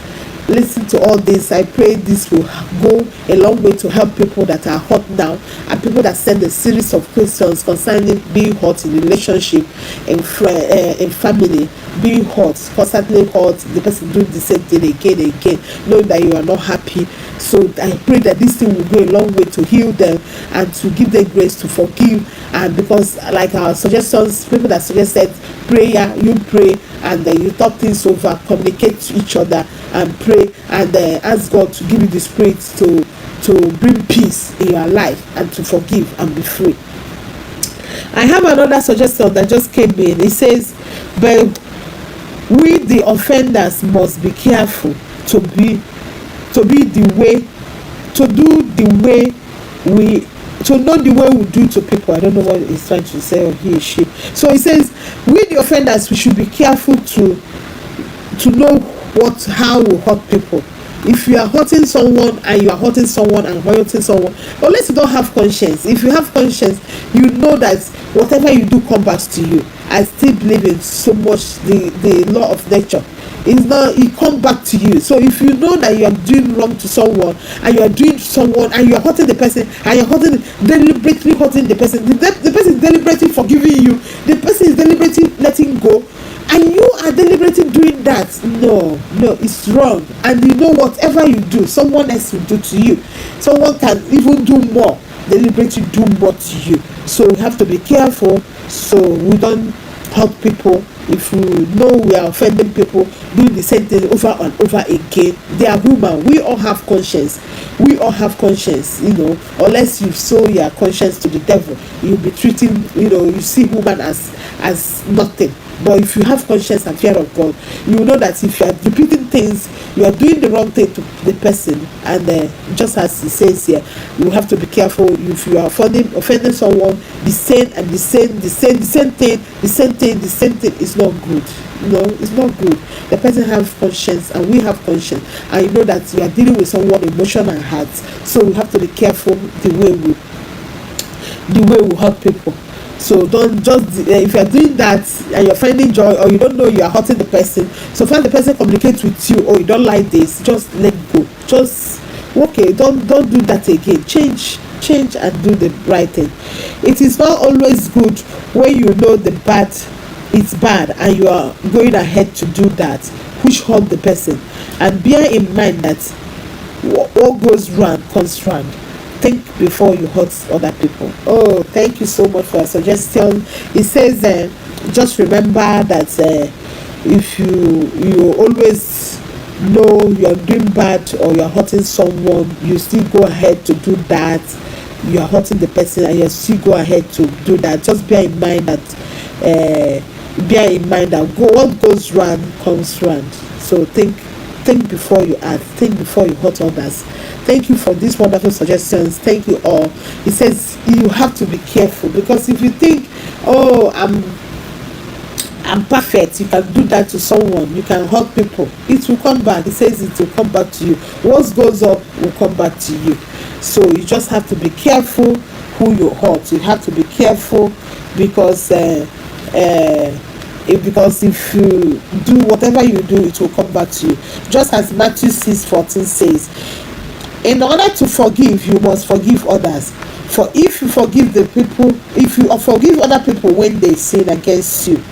listen to all this. I pray this will go a long way to help people that are hurt now, and people that send a series of questions concerning being hurt in relationship, in family, being hurt, constantly hurt, the person doing the same thing again and again, knowing that you are not happy. So I pray that this thing will go a long way to heal them and to give them grace to forgive. And because, like our suggestions, people that suggested prayer, you pray and you talk things over, communicate to each other and pray, and ask God to give you the spirit to bring peace in your life and to forgive and be free. I have another suggestion that just came in. It says, but we the offenders must be careful to know the way we do to people. I don't know what he's trying to say, or he or she. So he says, we the offenders, we should be careful to know how we hurt people. If you are hurting someone and you are hurting someone and hurting someone, unless you don't have conscience. If you have conscience, you know that whatever you do comes back to you. I still believe in so much the law of nature. It comes back to you. So if you know that you are doing wrong to someone, and you are doing someone, and you are hurting the person, and you are deliberately hurting the person, the person is deliberately forgiving you, the person is deliberately letting go, and you are deliberately doing that. No, it's wrong. wrong, and you know whatever you do, someone else will do to you. Someone can even do more, deliberately do more to you. So we have to be careful so we don't hurt people. If we know we are offending people, doing the same thing over and over again, they are human. We all have conscience. We all have conscience, unless you sow your conscience to the devil, you'll be treating, you see human as nothing. But if you have conscience and fear of God, you will know that if you are repeating things, you are doing the wrong thing to the person. And just as he says here, you have to be careful. If you are offending someone, the same thing is not good. It's not good. The person has conscience and we have conscience, and you know that you are dealing with someone emotion and heart. So we have to be careful the way we hurt people. So don't just if you're doing that and you're finding joy, or you don't know you are hurting the person, so far the person communicates with you, or you don't like this, just let go. Just okay, don't do that again. Change and do the right thing. It is not always good when you know it's bad and you are going ahead to do that, which hurt the person. And bear in mind that what goes round comes round. Think before you hurt other people. Oh, thank you so much for your suggestion. It says just remember that if you always know you're doing bad or you're hurting someone, you still go ahead to do that, you are hurting the person and you still go ahead to do that. Just bear in mind that what goes round comes round. So think before you act, think before you hurt others. Thank you for these wonderful suggestions. Thank you all. It says you have to be careful, because if you think, oh, I'm perfect, you can do that to someone, you can hurt people, it will come back. It says it will come back to you. What goes up will come back to you. So you just have to be careful who you hurt. You have to be careful, because if you do whatever you do, it will come back to you. Just as Matthew 6:14 says, in order to forgive, you must forgive others. For if you forgive other people when they sin against you,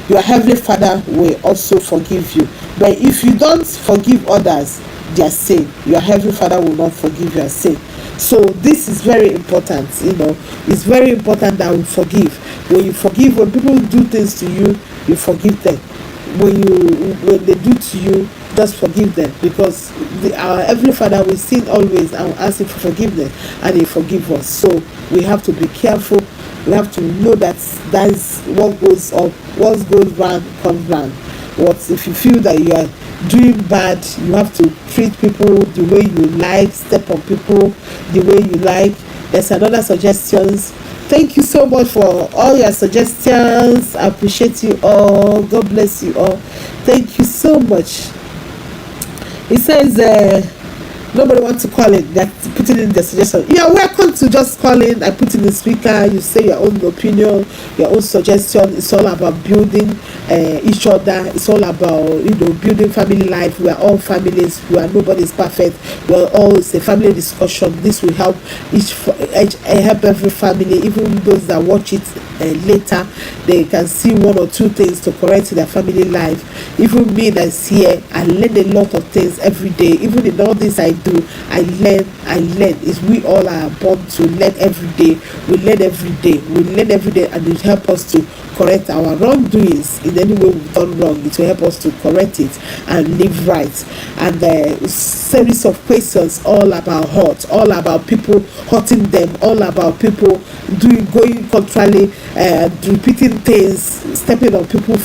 your heavenly Father will also forgive you. But if you don't forgive others their sin, your heavenly Father will not forgive your sin. So this is very important. It's very important that we forgive. When you forgive, when people do things to you, you forgive them. When they do to you, just forgive them, because our heavenly Father will sin always and will ask him for forgiveness, and he forgive us. So we have to be careful. We have to know that is what goes up, what goes round comes round. If you feel that you are doing bad, you have to treat people the way you like, step on people the way you like. There's another suggestions. Thank you so much for all your suggestions. I appreciate you all. God bless you all. Thank you so much. It says nobody wants to call it, that put it in the suggestion. You're welcome to just call in. I put in the speaker, you say your own opinion, your own suggestion. It's all about building each other. It's all about building family life. We are all families. Nobody's perfect. It's a family discussion. This will help help every family, even those that watch it later. They can see one or two things to correct their family life. Even me that's here, I learn a lot of things every day. Even in all this I do, I learn. We all are born to learn every day. We learn every day, and it helps us to correct our wrongdoings. In any way we've done wrong, it will help us to correct it and live right. And a series of questions all about hurt, all about people hurting them, all about people going contrarily, repeating things, stepping on people,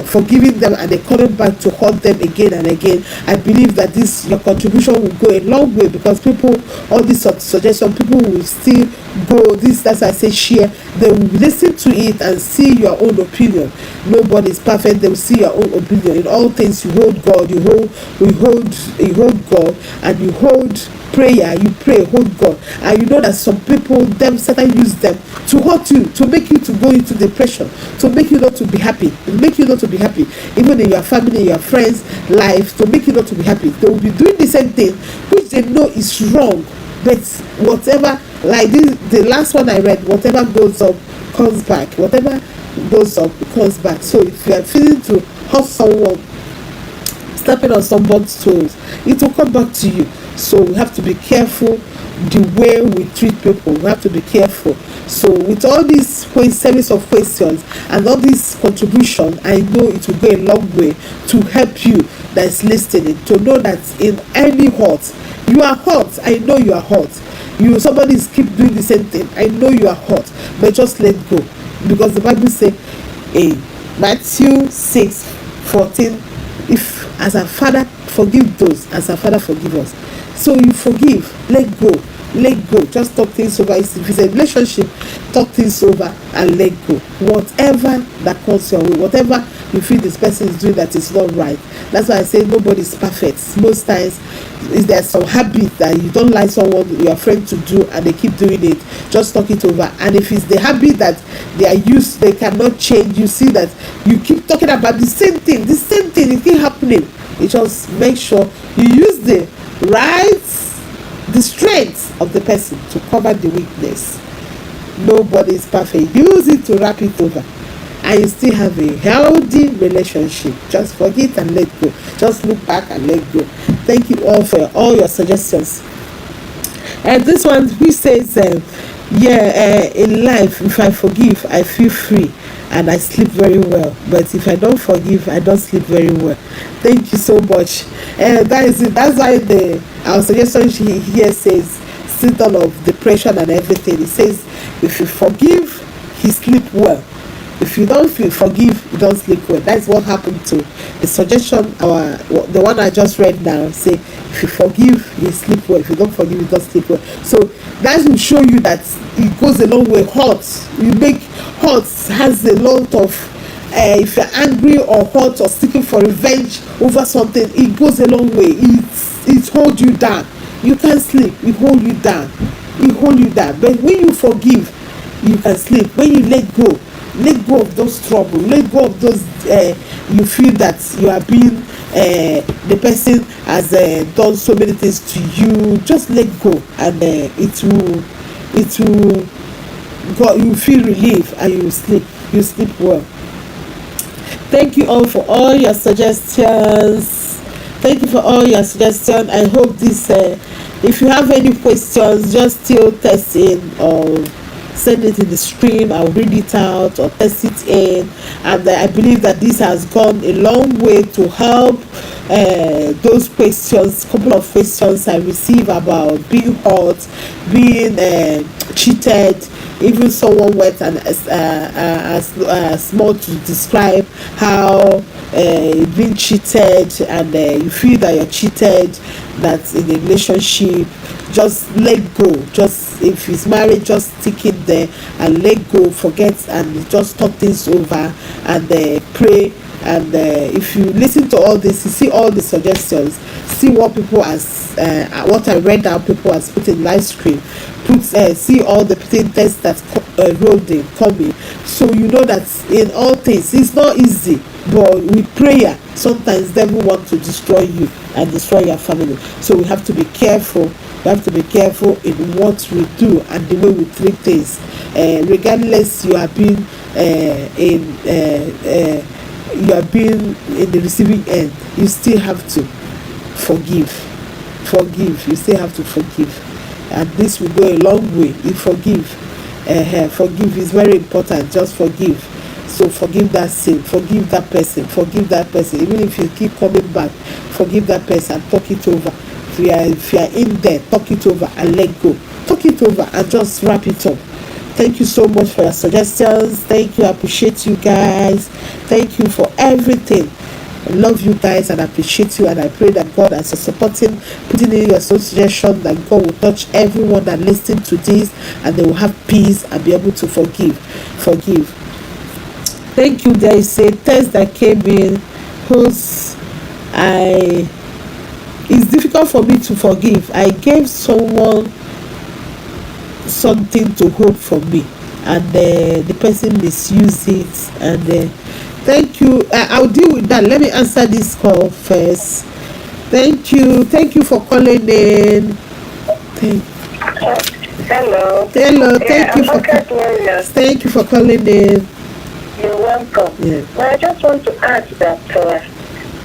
forgiving them, and they coming back to hurt them again and again. I believe that your contribution will go a long way, because all these suggestions, people will still go. That's why I say share. They will listen to it and see your own opinion. Nobody is perfect. They will see your own opinion. In all things, you hold God. You hold God, and you hold prayer. You pray, hold God, and you know that some people, Satan use them to hurt you, to make you to go into depression, to make you not to be happy, even in your family, your friends' life, to make you not to be happy. They will be doing the same thing which they know is wrong, but whatever, like this, the last one I read, whatever goes up comes back. Whatever goes up comes back. So if you are feeling to hurt someone, stepping on someone's toes, it will come back to you. So we have to be careful the way we treat people. We have to be careful. So with all these series of questions and all this contribution, I know it will go a long way to help you that is listening to know that in any hurt, you are hurt. I know you are hurt. Somebody is keep doing the same thing. I know you are hurt, but just let go, because the Bible says in Matthew 6:14, if as a father forgive those, as a father forgive us. So you forgive, let go, just talk things over. If it's a relationship, talk things over and let go. Whatever that comes your way, whatever you feel this person is doing that is not right. That's why I say nobody is perfect. Most times is there some habit that you don't like someone, your friend, to do, and they keep doing it, just talk it over. And if it's the habit that they are used, they cannot change, you see that you keep talking about the same thing, it keep happening. You just make sure you use the strength of the person to cover the weakness. Nobody is perfect. Use it to wrap it over, and you still have a healthy relationship. Just forget and let go. Just look back and let go. Thank you all for all your suggestions. And this one, which says, in life, if I forgive, I feel free and I sleep very well. But if I don't forgive, I don't sleep very well. Thank you so much. That is it. That's why our suggestion here says symptom of depression and everything. It says if you forgive, he sleep well. If you don't forgive, you don't sleep well. That's what happened to the suggestion. The one I just read now say if you forgive, you sleep well. If you don't forgive, you don't sleep well. So that will show you that it goes a long way. Hurt has a lot of. If you're angry or hurt or seeking for revenge over something, it goes a long way. It holds you down. You can't sleep. It holds you down. But when you forgive, you can sleep. When you let go of those troubles, let go of those you feel that you are being the person has done so many things to you, just let go, and it will go. You feel relief and you sleep well. Thank you all for all your suggestions. I hope this if you have any questions, just still text in or send it in the stream. I'll read it out or text it in, and I believe that this has gone a long way to help those questions. Couple of questions I receive about being hurt, being cheated. Even someone went and as small to describe how being cheated, and you feel that you're cheated, that in a relationship, just let go. Just if it's marriage, just stick it there and let go, forget, and just talk things over and pray. And if you listen to all this, you see all the suggestions, see what people what I read out, people has put in live stream, see all the tests that rolled in coming, so you know that in all things it's not easy, but with prayer sometimes devil want to destroy you and destroy your family. So we have to be careful. In what we do and the way we treat things, regardless you have been in the receiving end. You still have to forgive. You still have to forgive, and this will go a long way. You forgive is very important. Just forgive. So forgive that sin, forgive that person, even if you keep coming back, forgive that person, talk it over. If you are in there, talk it over and let go. Talk it over and just wrap it up. Thank you so much for your suggestions. Thank you. I appreciate you guys. Thank you for everything. I love you guys and I appreciate you, and I pray that God, as you're putting in your suggestion, that God will touch everyone that listens to this and they will have peace and be able to forgive. Thank you. There is a text that came in it's difficult for me to forgive. I gave someone something to hope for me, and the person misused it, and thank you. I'll deal with that. Let me answer this call first. Thank you for calling in. Hello. Thank you for calling in. You're welcome. Yeah. Well, I just want to add that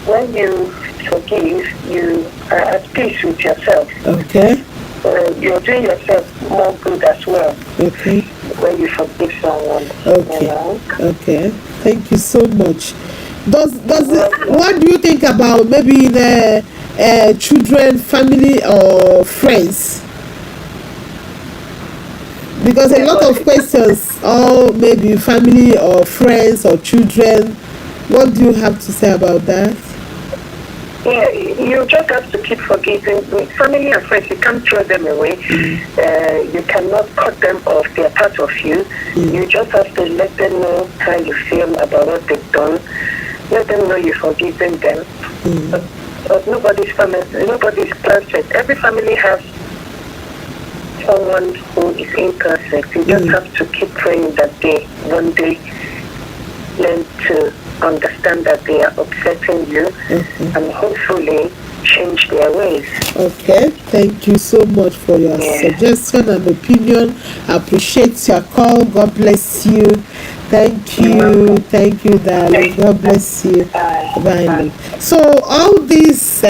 when you forgive, you are at peace with yourself. Okay. You're doing yourself more good as well. Okay. When you forgive someone. Okay. You know? Okay. Thank you so much. Does it, what do you think about maybe the children, family, or friends? Because a lot of questions, or maybe family or friends or children. What do you have to say about that? Yeah, you just have to keep forgiving. With family and friends, you can't throw them away. You cannot cut them off. They're part of you. You just have to let them know how you feel about what they've done. Let them know you're forgiving them. But nobody's family, nobody's perfect. Every family has someone who is imperfect. You just have to keep praying that they one day learn to understand that they are upsetting you and hopefully change their ways. Okay, thank you so much for your suggestion and opinion. I appreciate your call. God bless you. Thank you, darling. God bless you. Bye. So all this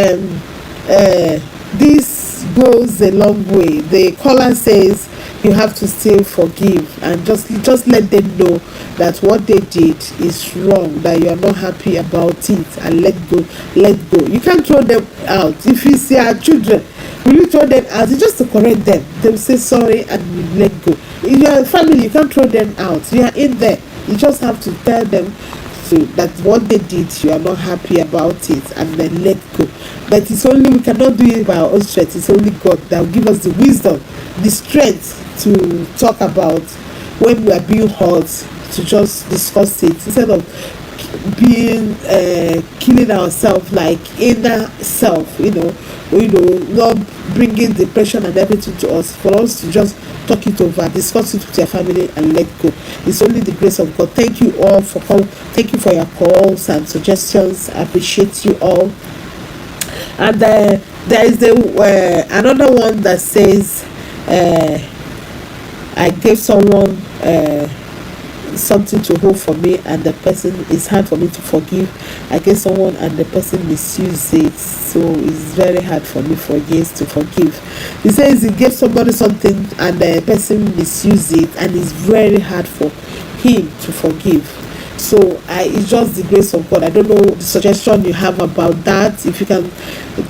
this goes a long way. The caller says you have to still forgive and just let them know that what they did is wrong, that you are not happy about it, and let go. You can't throw them out. If you see our children, will you throw them out? It's just to correct them. They will say sorry and you let go. If you are a family, you can't throw them out. You are in there. You just have to tell them that what they did, you are not happy about it, and then let go. But it's only, we cannot do it by our own strength. It's only God that will give us the wisdom, the strength to talk about when we are being hurt, to just discuss it instead of being killing ourselves, like inner self, not bringing depression and everything to us. For us to just talk it over, discuss it with your family, and let go. It's only the grace of God. Thank you all for calling. Thank you for your calls and suggestions. I appreciate you all. And there is another one that says, I gave someone something to hold for me, and the person, it's hard for me to forgive. I gave someone and the person misused it, so it's very hard for me for years to forgive. He says he gave somebody something and the person misused it, and it's very hard for him to forgive. So it's just the grace of God. I don't know the suggestion you have about that. If you can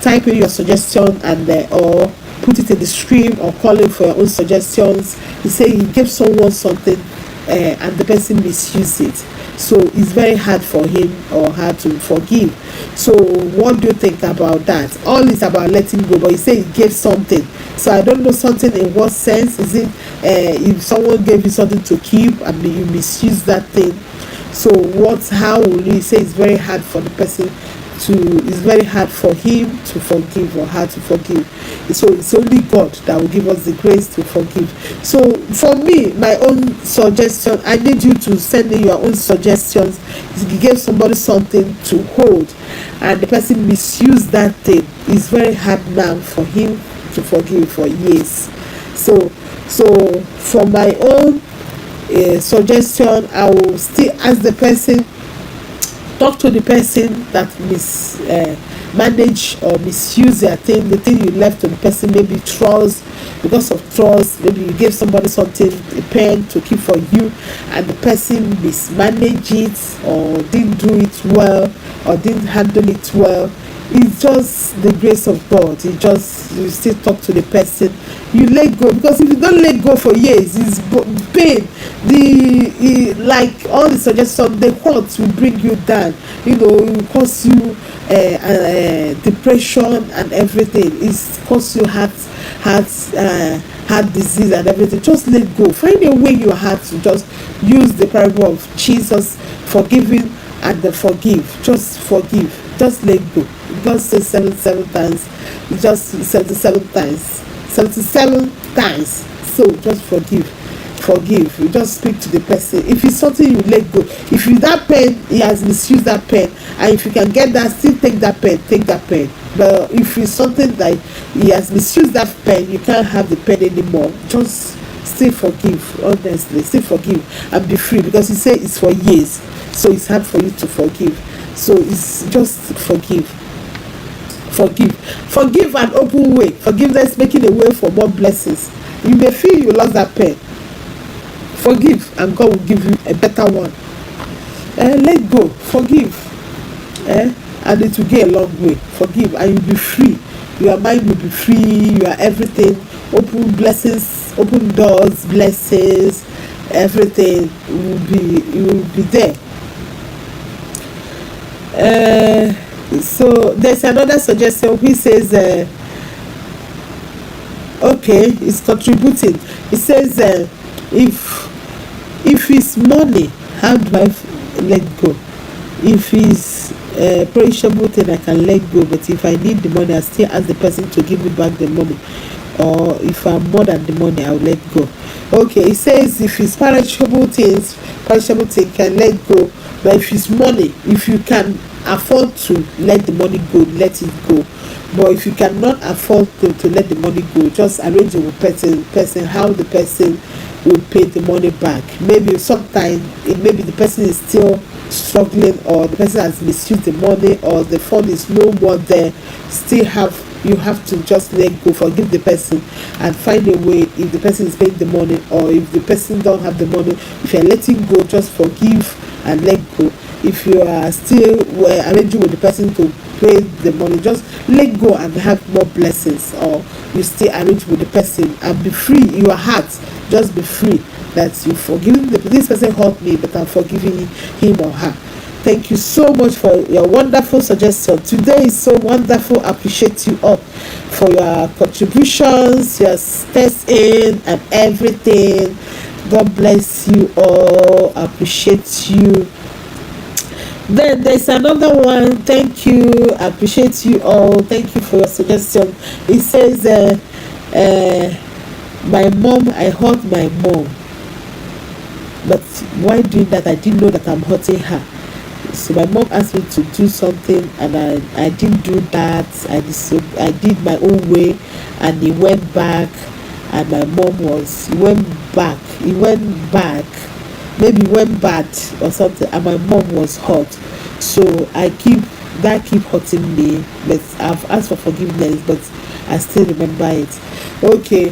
type in your suggestion and or put it in the stream, or call in for your own suggestions. He said he gave someone something and the person misused it, so it's very hard for him or her to forgive. So what do you think about that? All is about letting go, but he said he gave something, so I don't know something in what sense. Is it if someone gave you something to keep and you misuse that thing? So how will you say it's very hard for the person it's very hard for him to forgive or her to forgive? So it's only God that will give us the grace to forgive. So for me, my own suggestion, I need you to send in your own suggestions. If you gave somebody something to hold and the person misused that thing, it's very hard now for him to forgive for years. So for my own suggestion, I will still ask the person, talk to the person that manage or misuse their thing, the thing you left to the person. Maybe trust, because of trust, maybe you gave somebody something, a pen to keep for you, and the person mismanaged it or didn't do it well or didn't handle it well. It's just the grace of God. You still talk to the person, you let go, because if you don't let go for years, it's pain. Like all the suggestions, the hurt will bring you down. It will cause you depression and everything. It cause you heart disease and everything. Just let go. Find a way in your heart to just use the parable of Jesus, forgiving and the forgive. Just forgive. Just let go. God says 77 times. Just 77 times. 77 times. So just forgive. You just speak to the person. If it's something, you let go. If you that pen, he has misused that pen, and if you can get that, still take that pen. But if it's something that he has misused that pen, you can't have the pen anymore. Just still forgive. Honestly, still forgive and be free, because he said it's for years, so it's hard for you to forgive. So it's just forgive. Forgive an open way. Forgiveness making a way for more blessings. You may feel you lost that pen. Forgive, and God will give you a better one. Let go. Forgive. And it will go a long way. Forgive, and you'll be free. Your mind will be free. You are everything. Open blessings, open doors, blessings, everything will be there. So there's another suggestion which says, okay, it's contributing. It says, if it's money, how do I let go? If it's perishable thing, I can let go, but if I need the money, I still ask the person to give me back the money. Or if I'm more than the money, I'll let go. Okay, it says if it's perishable things can let go. But if it's money, if you can afford to let the money go, let it go. But if you cannot afford to let the money go, just arrange it with person how the person will pay the money back. Maybe sometimes maybe the person is still struggling, or the person has misused the money, or the fund is no more there. You have to just let go, forgive the person, and find a way. If the person is paying the money, or if the person don't have the money, if you're letting go, just forgive and let go. If you are still arranging with the person to pay the money, just let go and have more blessings. Or you still arrange with the person and be free. Your heart, just be free that you forgive this person hurt me, but I'm forgiving him or her. Thank you so much for your wonderful suggestion. Today is so wonderful. I appreciate you all for your contributions, your steps in, and everything. God bless you all. I appreciate you. Then there's another one. Thank you. I appreciate you all. Thank you for your suggestion. It says, my mom, I hurt my mom. But why doing that? I didn't know that I'm hurting her. So my mom asked me to do something, and I didn't do that. I did my own way, and he went back, and my mom went back, maybe went bad or something, and my mom was hurt. So keep hurting me, but I've asked for forgiveness, but I still remember it. Okay,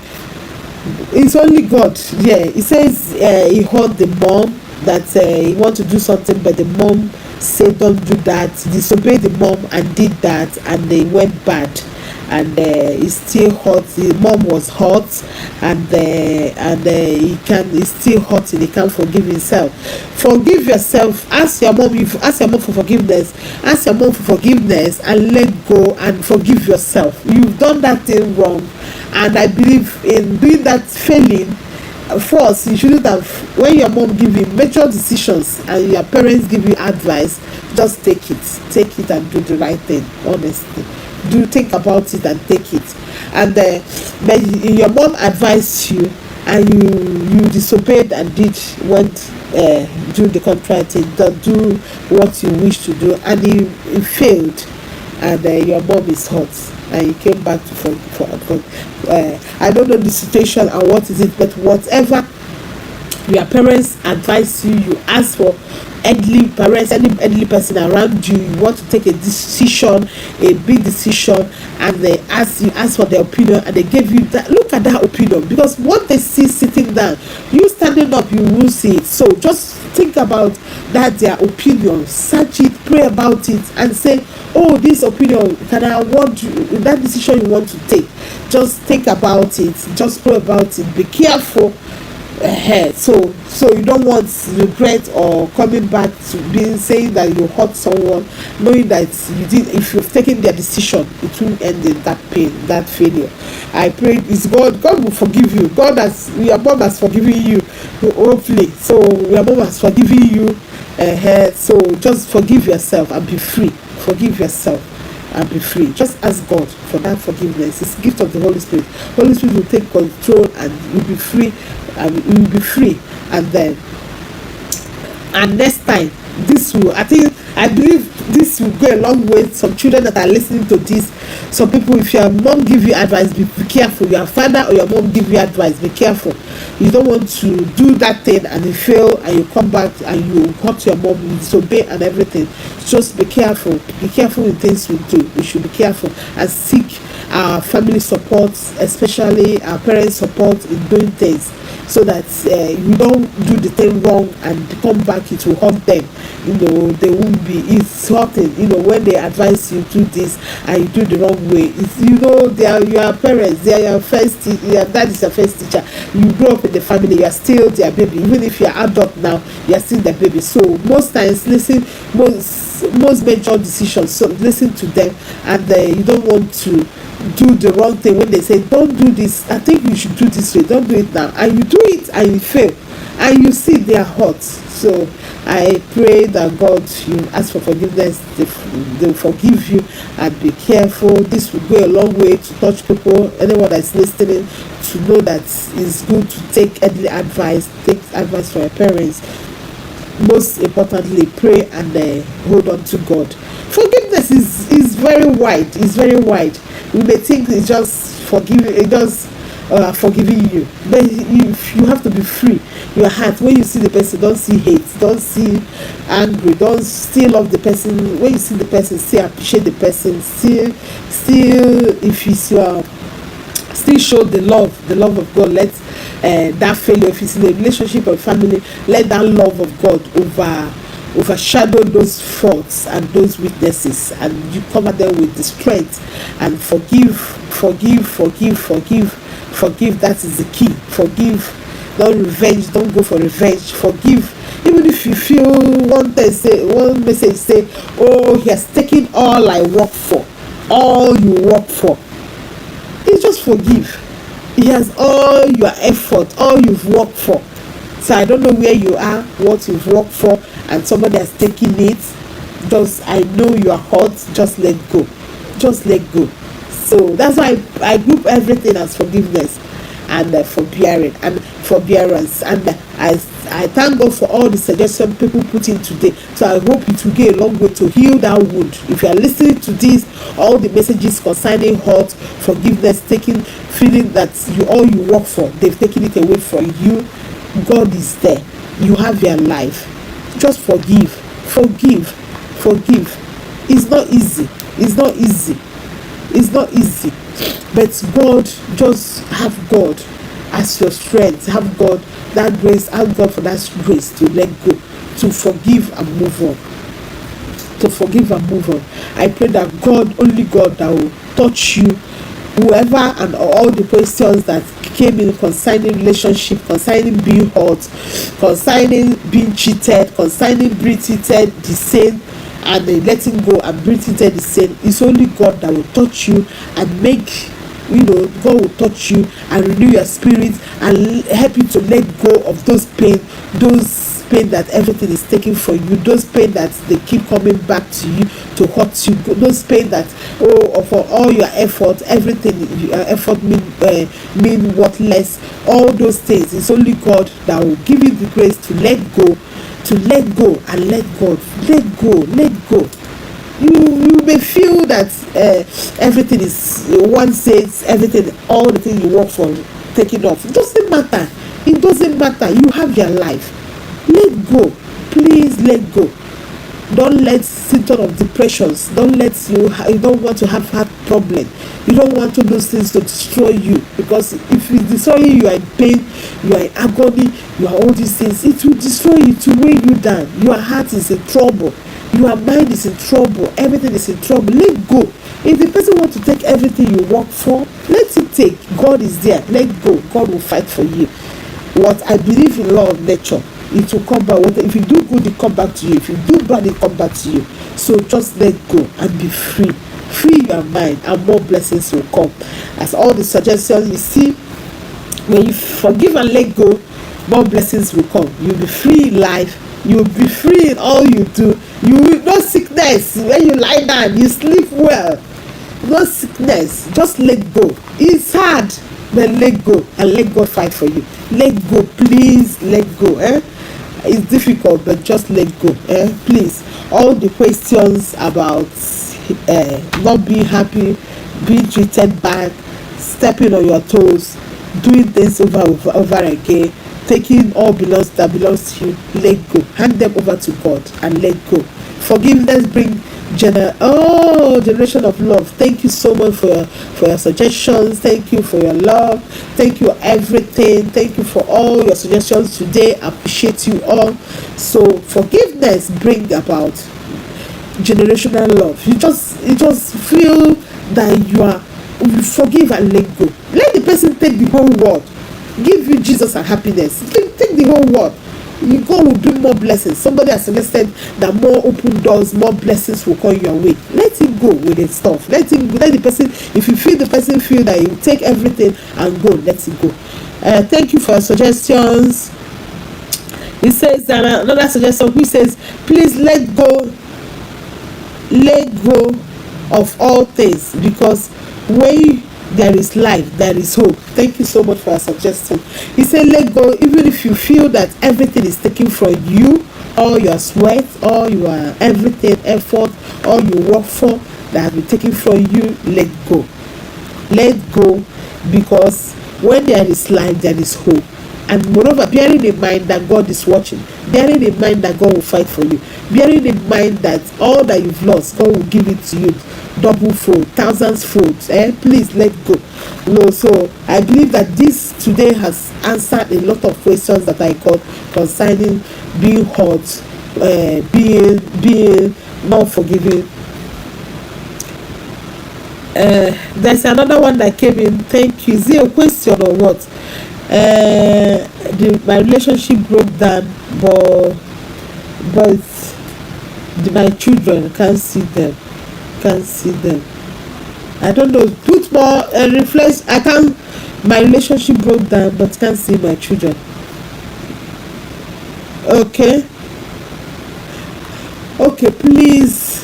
it's only God. Yeah, it says he hurt the mom, that he want to do something, but the mom said don't do that, disobeyed the mom and did that, and they went bad, and he still hurt. The mom was hurt, and he's still hurting. He can't forgive himself. Forgive yourself. Ask your mom for forgiveness. Ask your mom for forgiveness, and let go and forgive yourself. You've done that thing wrong, and I believe in doing that failing. First, you shouldn't have. When your mom give you major decisions and your parents give you advice, just take it and do the right thing. Honestly, think about it and take it. And but your mom advised you, and you disobeyed and went do the contrary thing, don't do what you wish to do, and you failed, and your mom is hurt, and you came back to I don't know the situation and what is it, but whatever your parents advise you ask for elderly parents, any elderly person around you, you want to take a decision, a big decision, and they ask for their opinion, and they give you that. Look at that opinion, because what they see sitting down, you standing up, you will see it. So just think about that, their opinion, search it, pray about it, and say, oh, this opinion, can I want that decision you want to take? Just think about it, just pray about it, be careful ahead, so you don't want regret or coming back to being saying that you hurt someone, knowing that you did. If you've taken their decision, it will end in that pain, that failure. I pray is God will forgive you. Your mom has forgiven you, hopefully. So your mom has forgiven you ahead. So just forgive yourself and be free. Forgive yourself and be free. Just ask God for that forgiveness. It's a gift of the Holy Spirit. Holy Spirit will take control, and you'll be free. You'll be free. And next time, I believe this will go a long way. Some children that are listening to this, some people, if your mom give you advice, be careful. Your father or your mom give you advice, be careful. You don't want to do that thing and you fail, and you come back and you hurt your mom, you disobey and everything. just be careful with things we do. We should be careful and seek our family support, especially our parents support in doing things, so that you don't do the thing wrong and come back, it will hurt them. They won't be, it's hurting, when they advise you do this and you do the wrong way. They are your parents, they are your first your dad is your first teacher. You grow up in the family, you are still their baby. Even if you are adult now, you are still their baby. So most times, most major decisions, so listen to them. And you don't want to do the wrong thing. When they say don't do this, I think you should do this way, don't do it now, and you do it and you fail, and you see they are hurt. So I pray that God, you ask for forgiveness, they will forgive you, and be careful. This will go a long way to touch people. Anyone that is listening, to know that it's good to take early advice, take advice from your parents. Most importantly, pray and hold on to God. Forgiveness is very wide. It's very wide. You may think it's just forgiving you, but you have to be free. Your heart, when you see the person, don't see hate, don't see angry, don't still love the person. When you see the person, still appreciate the person, still if it's your, still show the love of God. Let that failure, if it's in a relationship or family, let that love of God overshadow those faults and those weaknesses, and you cover them with the strength. And forgive. That is the key. Forgive. Don't revenge. Don't go for revenge. Forgive. Even if you feel one message say, oh, he has taken all I work for, all you work for. You just forgive. He has all your effort, all you've worked for. So I don't know where you are, what you've worked for, and somebody has taken it. I know you are hurt. Just let go. Just let go. So that's why I group everything as forgiveness and forbearance. And I thank God for all the suggestions people put in today. So I hope it will go a long way to heal that wound. If you are listening to this, all the messages concerning hurt, forgiveness, feeling that all you work for, they've taken it away from you. God is there. You have your life. Just forgive. It's not easy. But God, just have God as your strength. Have God that grace. Ask God for that grace to let go, to forgive and move on. I pray that God, only God, that will touch you, whoever, and all the questions that came in concerning relationship, concerning being hurt, concerning being cheated, concerning being treated the same, and letting go and being treated the same. It's only God that will touch you and make, God will touch you and renew your spirit and help you to let go of those pain that everything is taken from you, those pain that they keep coming back to you to hurt you, those pain that for all your effort, everything your effort mean worthless. All those things, it's only God that will give you the grace to let go and let go. You may feel that everything is, one says everything, all the things you work for taking off. It doesn't matter. You have your life. Let go. Please let go. Don't let symptoms of depressions, you don't want to have heart problem. You don't want all those things to destroy you, because if it destroy you, you are in pain, you are in agony, you are all these things, it will destroy you, to weigh you down. Your heart is in trouble, your mind is in trouble, everything is in trouble. Let go. If the person wants to take everything you work for, let it take. God is there. Let go. God will fight for you. What I believe in, law of nature, it will come back. If you do good, it come back to you. If you do bad, it come back to you. So just let go and be free. Free your mind, and more blessings will come. As all the suggestions you see, when you forgive and let go, more blessings will come. You'll be free in life. You'll be free in all you do. You will no sickness. When you lie down, you sleep well. No sickness. Just let go. It's hard, but let go and let God fight for you. Let go, please. Let go. It's difficult, but just let go. Please. All the questions about not being happy, being treated bad, stepping on your toes, doing things over again, taking all that belongs to you, let go. Hand them over to God and let go. Forgiveness bring generation of love. Thank you so much for your suggestions. Thank you for your love. Thank you everything. Thank you for all your suggestions today. I appreciate you all. So forgiveness bring about generational love. You just feel that you forgive and let go. Let the person take the whole world, give you Jesus and happiness. Take the whole world. God will bring more blessings. Somebody has suggested that more open doors, more blessings will come your way. Let him go with his stuff. Let the person, if you feel the person feel that he will take everything and go, let him go. Thank you for your suggestions. He says that another suggestion which says, please let go of all things, because when there is life, there is hope. Thank you so much for your suggestion. He said let go even if you feel that everything is taken from you, all your sweat, all your everything, effort, all you work for that has been taken from you. Let go, because when there is life, there is hope. And moreover, bearing in mind that God is watching, bearing in mind that God will fight for you, bearing in mind that all that you've lost, God will give it to you double fold, thousands fold. Please let go. So I believe that this today has answered a lot of questions that I got concerning being hurt, being not forgiving. There's another one that came in. Thank you. Is it a question or what? My relationship broke down, but my children can't see them. I don't know. Put more reflex. I can't. My relationship broke down, but can't see my children. Okay. Please.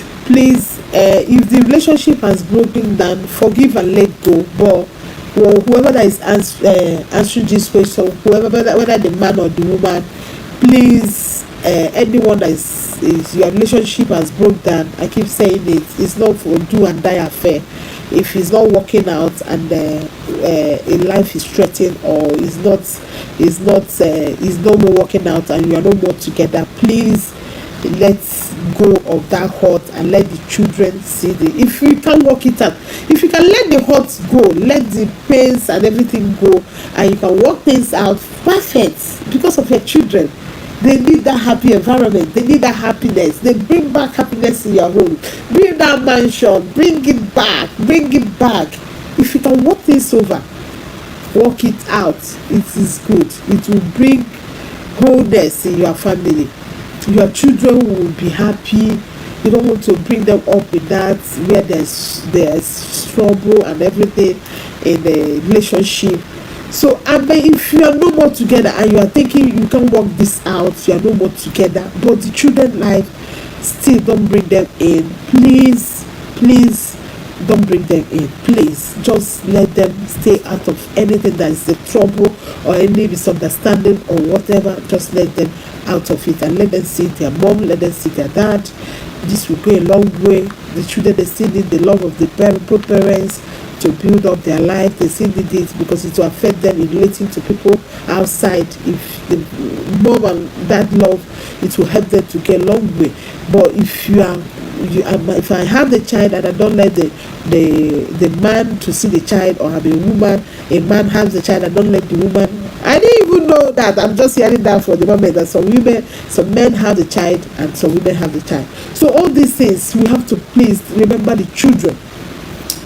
If the relationship has broken down, forgive and let go. But whoever that is answering this question, whether the man or the woman, please, anyone that is your relationship has broke down, I keep saying it's not for do and die affair. If it's not working out and a life is threatened, or is no more working out and you are no more together, please let's go of that hurt and let the children see if you can work it out, if you can let the hurt go, let the pains and everything go, and you can work things out, perfect, because of your children. They need that happy environment, they need that happiness. They bring back happiness in your home, bring that mansion, bring it back. If you can work things over, work it out, it is good. It will bring wholeness in your family. Your children will be happy. You don't want to bring them up with that where there's trouble and everything in the relationship. So if you are no more together and you are thinking you can work this out, you are no more together, but the children life, still don't bring them in. Please don't bring them in. Please just let them stay out of anything that is the trouble or any misunderstanding or whatever. Just let them out of it and let them see their mom, let them see their dad. This will go a long way. The children, they still need the love of the both parents to build up their life. They still need it because it will affect them in relating to people outside. If the mom and dad love, it will help them to get a long way. But if I have the child and I don't let the man to see the child, or have a woman, a man has the child and don't let the woman, I didn't even know that. I'm just hearing that for the moment that some men have the child and some women have the child. So all these things, we have to please remember the children.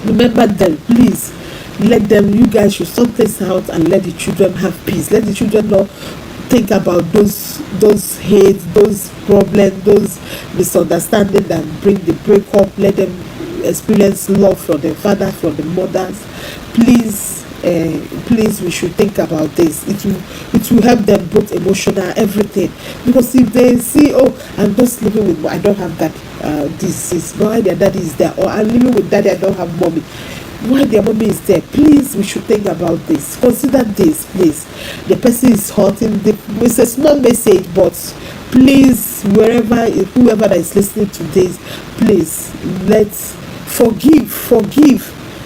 Remember them, please. Let them, you guys should sort this out and let the children have peace. Let the children not think about those hate, those problems, those misunderstandings that bring the breakup. Let them experience love from the father, from the mothers. Please, we should think about this. It will help them both emotional, everything. Because if they see, I'm just living with, I don't have that, this is why their daddy is there, or I'm living with daddy, I don't have mommy, why their mommy is there. Please, we should think about this. Consider this, please. The person is hurting. It's a small message, but please, whoever that is listening to this, please, let's forgive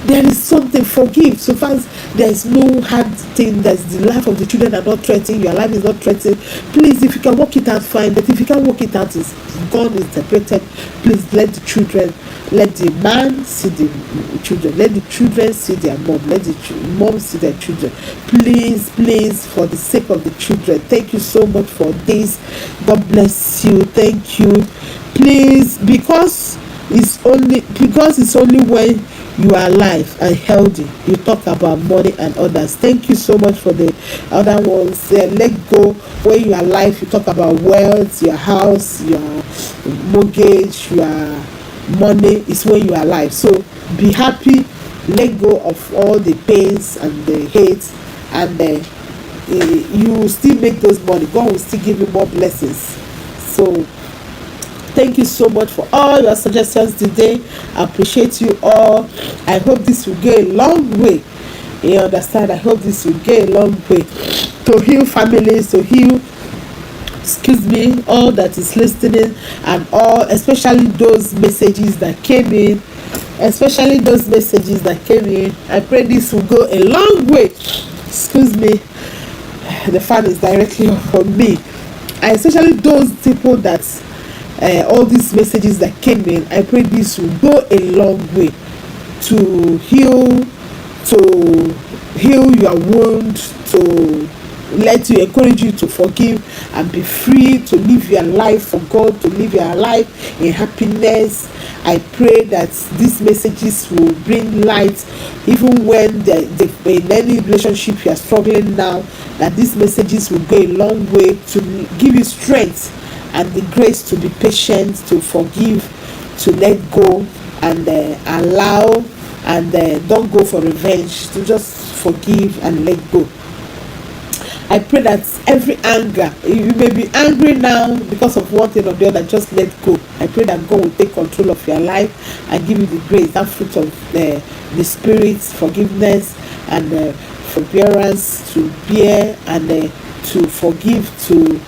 there is something. Forgive. So far as there is no hard thing, there's the life of the children are not threatened, your life is not threatened, please, if you can work it out, fine. But if you can't work it out, is God is separated, please let the children, let the man see the children, let the children see their mom, let the mom see their children. Please, for the sake of the children. Thank you so much for this. God bless you. Thank you. Please, because it's only when you are alive and healthy you talk about money and others. Thank you so much for the other ones. Let go. When you are alive, you talk about wealth, your house, your mortgage, your money. Is when you are alive. So be happy. Let go of all the pains and the hate, and you will still make those money. God will still give you more blessings. So thank you so much for all your suggestions today. I appreciate you all. I hope this will go a long way. You understand? I hope this will go a long way to heal families, to heal, all that is listening, and all, especially those messages that came in. I pray this will go a long way. The fan is directly from me. And especially those people that all these messages that came in, I pray this will go a long way to heal your wound, to encourage you to forgive and be free to live your life for God, to live your life in happiness. I pray that these messages will bring light even when in any relationship you are struggling now, that these messages will go a long way to give you strength and the grace to be patient, to forgive, to let go, and allow, and don't go for revenge, to just forgive and let go. I pray that every anger, you may be angry now because of one thing or the other, just let go. I pray that God will take control of your life and give you the grace, that fruit of the Spirit, forgiveness and forbearance, to bear and to forgive, to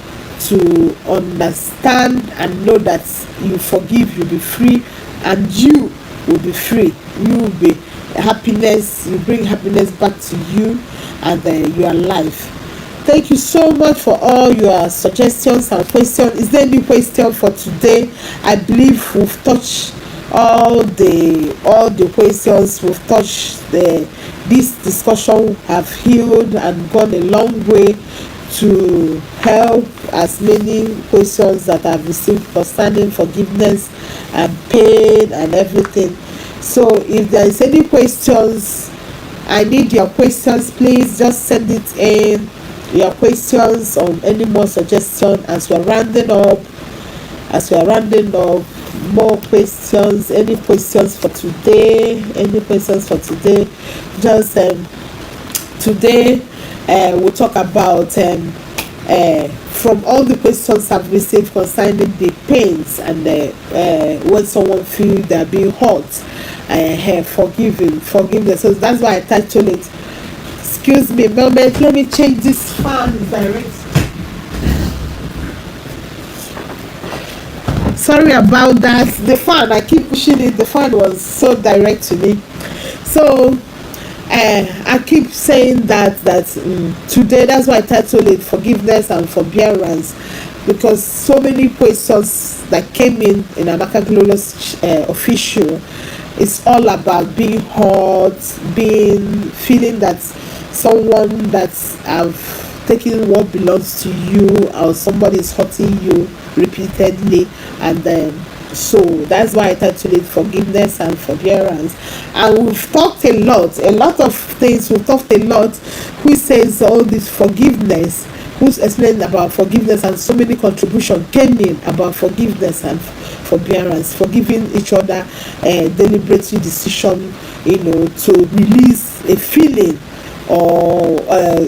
understand and know that you forgive, you'll be free, and you will be free. You will be happiness, you bring happiness back to you and your life. Thank you so much for all your suggestions and questions. Is there any question for today? I believe we've touched all the questions. We've touched this discussion have healed and gone a long way to help as many questions that I've received concerning forgiveness and pain and everything. So if there is any questions, I need your questions. Please just send it in, your questions or any more suggestion as we are rounding up. More questions, any questions for today, just today we'll talk about from all the questions I've received concerning the pains and when someone feels they're being hurt, forgiveness. So that's why I titled it. Excuse me a moment, let me change this fan direct. Sorry about that. The fan, I keep pushing it. The fan was so direct to me. So I keep saying that today, that's why I titled it Forgiveness and Forbearance, because so many questions that came in Amaka Glorious official, it's all about being hurt, feeling that someone that have taken what belongs to you, or somebody is hurting you repeatedly, and so that's why I titled it Forgiveness and Forbearance. And we've talked a lot of things. We've talked a lot. Who says all this forgiveness? Who's explained about forgiveness? And so many contributions came in about forgiveness and forbearance, forgiving each other, deliberately decision, to release a feeling, or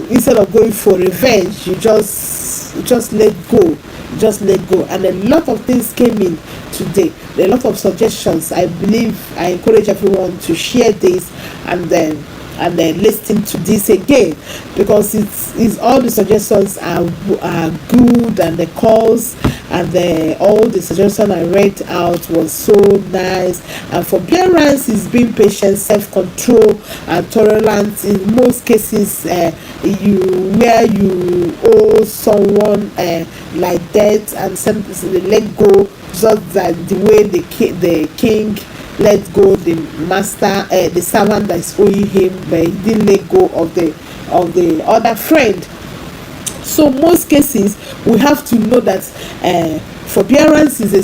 instead of going for revenge, you just let go. And a lot of things came in today, a lot of suggestions. I believe I encourage everyone to share this, and then and then listen to this again, because it's all the suggestions are good, and the calls and all the suggestions I read out was so nice. And forbearance is being patient, self-control, and tolerance. In most cases, where you owe someone like debt, and simply let go, just that the way the king let go the master, the servant that is owing him, but he didn't let go of the other friend. So most cases we have to know that forbearance is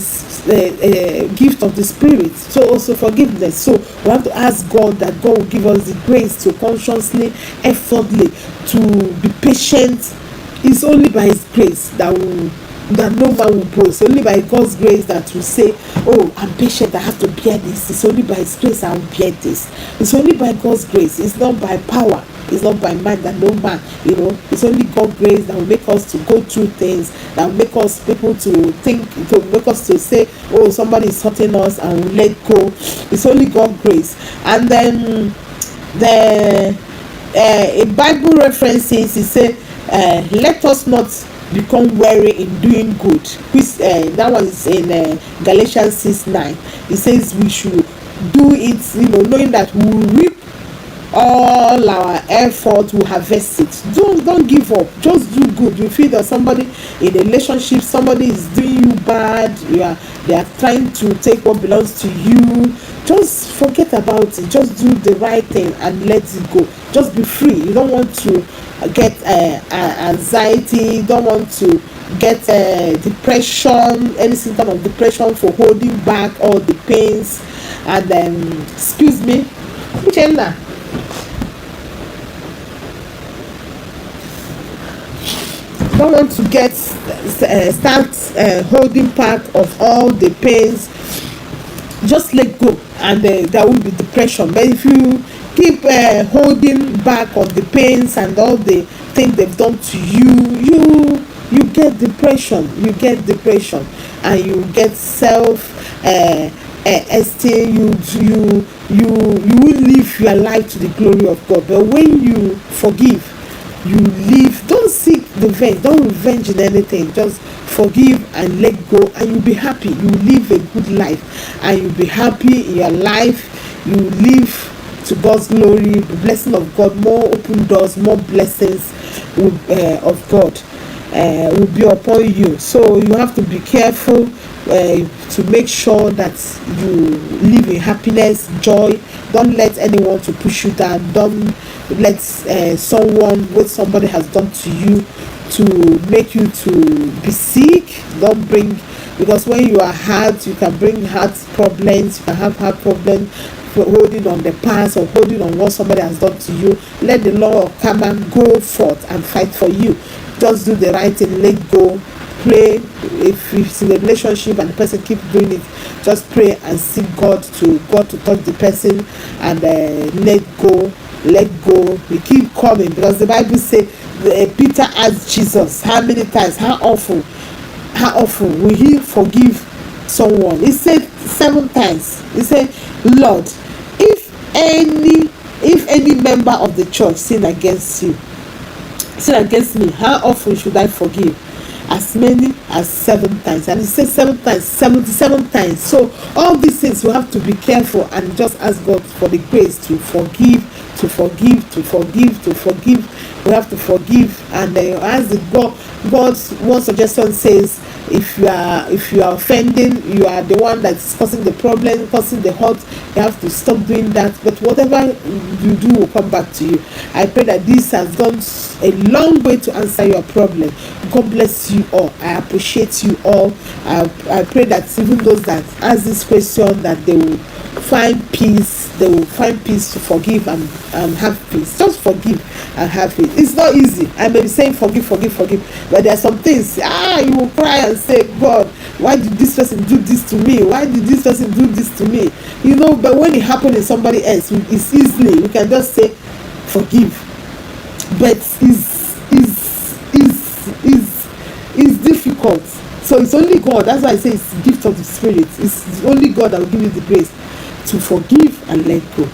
a gift of the Spirit. So also forgiveness. So we have to ask God that God will give us the grace to consciously, effortlessly, to be patient. It's only by His grace that no man will boast. Only by God's grace that we say, oh, I'm patient, I have to bear this. It's only by His grace I will bear this. It's only by God's grace. It's not by power. It's not by man, that no man, it's only God's grace that will make us to go through things, that will make us people to think, to make us to say, oh, somebody is hurting us, and we let go. It's only God's grace. And then in Bible references, it said, let us not become weary in doing good, which that one is in Galatians 6:9. It says we should do it, knowing that we will reap all our effort, will harvest it. Don't give up. Just do good. You feel that somebody in a relationship, somebody is doing you bad, they are trying to take what belongs to you, just forget about it. Just do the right thing and let it go. Just be free. You don't want to get anxiety, you don't want to get depression, any symptom of depression for holding back all the pains. And excuse me, Uchenna, don't want to get start holding back of all the pains. Just let go, and there will be depression. But if you keep holding back of the pains and all the things they've done to you, you get depression. You get depression, and you get esteem. You will live your life to the glory of God. But when you forgive, you live. Don't seek revenge. Don't revenge in anything. Just forgive and let go, and you'll be happy. You live a good life, and you'll be happy in your life. You live to God's glory, the blessing of God, more open doors, more blessings of God will be upon you. So you have to be careful to make sure that you live in happiness, joy. Don't let anyone to push you down. Don't let what somebody has done to you to make you to be sick. Don't bring, because when you are hurt, you can bring heart problems. You can have heart problems for holding on the past or holding on what somebody has done to you. Let the law of karma go forth and fight for you. Just do the right thing. Let go. Pray. If it's in a relationship and the person keeps doing it, just pray and seek God to touch the person, and let go. We keep coming, because the Bible says Peter asked Jesus, how many times, how often will he forgive someone? He said 7 times. He said, Lord, if any member of the church sin against me, how often should I forgive? As many as 7 times. And he said 7 times, 77 times. So all these things we have to be careful and just ask God for the grace to forgive. We have to forgive, and as God's one suggestion says, if you are offending, you are the one that's causing the problem, causing the hurt. You have to stop doing that. But whatever you do will come back to you. I pray that this has gone a long way to answer your problem. God bless you all. I appreciate you all. I pray that even those that ask this question, that they will find peace. They will find peace to forgive and have peace. Just forgive and have peace. It's not easy. I may be saying forgive, but there are some things. You will cry and say, God, why did this person do this to me? Why did this person do this to me? But when it happened in somebody else, it's easily, we can just say forgive. But it's difficult. So it's only God. That's why I say it's the gift of the Spirit. It's only God that will give you the grace to forgive and let go.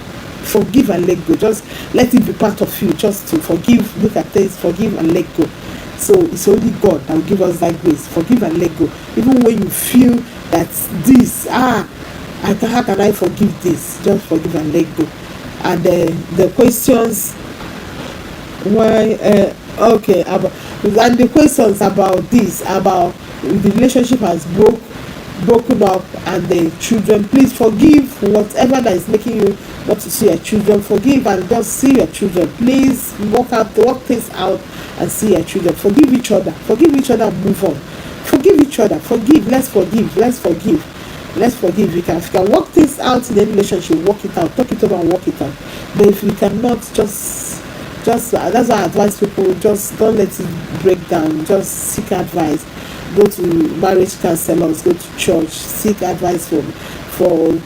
forgive and let go. Just let it be part of you, just to forgive, look at things, forgive and let go. So it's only God that will give us that grace. Forgive and let go. Even when you feel that this, how can I forgive this? Just forgive and let go. And the questions, why, okay, and the questions about this, about the relationship has broken up and the children, please forgive whatever that is making you not to see your children. Forgive and just see your children. Please work things out and see your children. Forgive each other and move on. Forgive each other. Let's forgive. We can work things out in a relationship. Work it out, talk it over and work it out. But if we cannot, just that's why I advise people, just don't let it break down. Just seek advice. Go to marriage counselors, go to church, seek advice for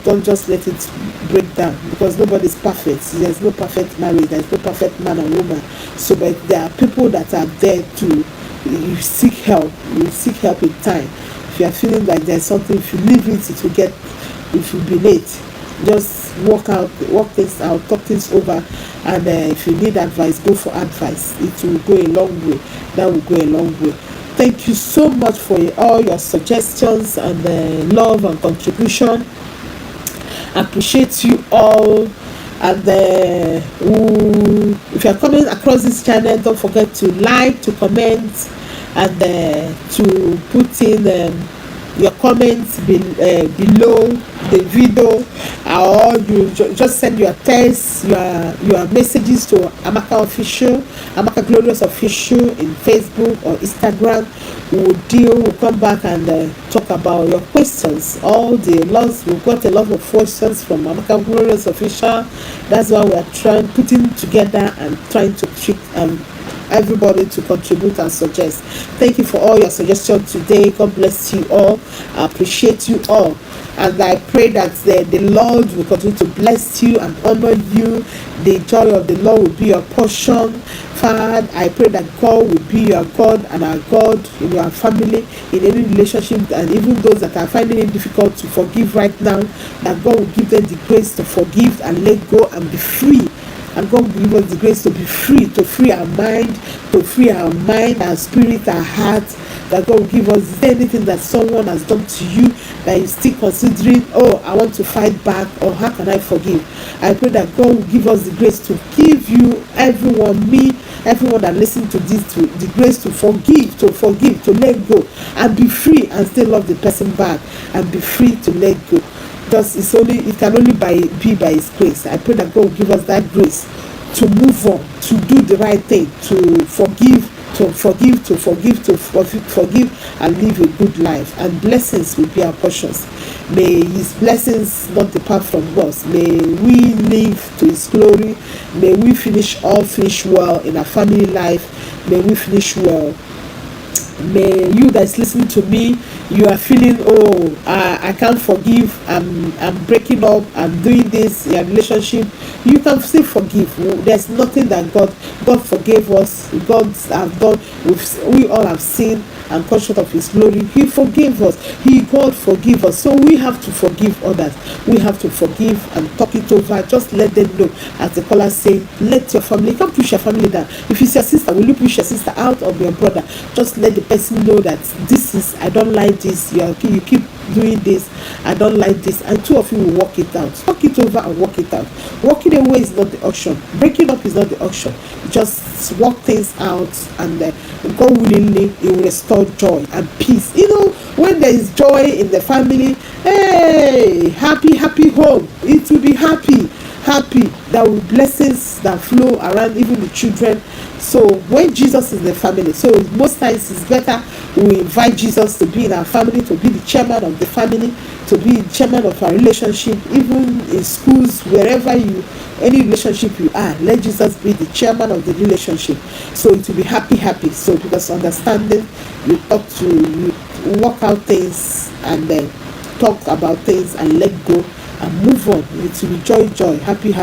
don't just let it break down, because nobody's perfect. There's no perfect marriage, there's no perfect man or woman. So but there are people that are there to seek help in time. If you are feeling like there's something, if you leave it will be late. Just work things out, talk things over, and if you need advice, go for advice. It will go a long way. That will go a long way. Thank you so much for all your suggestions and love and contribution. I appreciate you all. And if you are coming across this channel, don't forget to like, to comment, and to put in your comments below the video, or you just send your text, your messages to Amaka Glorious Official in Facebook or Instagram. We'll come back and talk about your questions. We've got a lot of questions from Amaka Glorious Official. That's why we are putting together and trying to treat everybody to contribute and suggest. Thank you for all your suggestions today. God bless you all. I appreciate you all, and I pray that the Lord will continue to bless you and honor you. The joy of the Lord will be your portion. Father, I pray that God will be your God and our God in your family, in any relationship, and even those that are finding it difficult to forgive right now, that God will give them the grace to forgive and let go and be free. And God will give us the grace to be free, to free our mind, our spirit, our heart. That God will give us anything that someone has done to you that you're still considering, I want to fight back, or how can I forgive? I pray that God will give us the grace to give you, everyone that listens to this, the grace to forgive, to let go, and be free, and still love the person back, and be free to let go. Because it can only be by His grace. I pray that God will give us that grace to move on, to do the right thing, to forgive, and live a good life. And blessings will be our portions. May His blessings not depart from us. May we live to His glory. May we finish well in our family life. May we finish well. May you that is listening to me, you are feeling, I can't forgive, I'm breaking up, I'm doing this in a relationship, you can still forgive. There's nothing that God forgave us. We all have sinned and come short of His glory. He forgave us. God forgive us. So we have to forgive others. We have to forgive and talk it over. Just let them know, as the caller say, let your family, you can't push your family down. If it's your sister, will you push your sister out of your brother? Just let the person know that I don't like this, you keep doing this, I don't like this, and two of you will work it out. Talk it over and work it out. Walking away is not the option. Breaking up is not the option. Just work things out, and God willingly, it will restore joy and peace. When there is joy in the family, hey, happy home. It will be happy. There will be blessings that flow around, even the children. So when Jesus is in the family, so most times it's better we invite Jesus to be in our family, to be the chairman of the family, to be the chairman of our relationship, even in schools, wherever any relationship you are, let Jesus be the chairman of the relationship. So it will be happy. So because understanding, you work out things, and then talk about things and let go and move on. It will be joy, happy.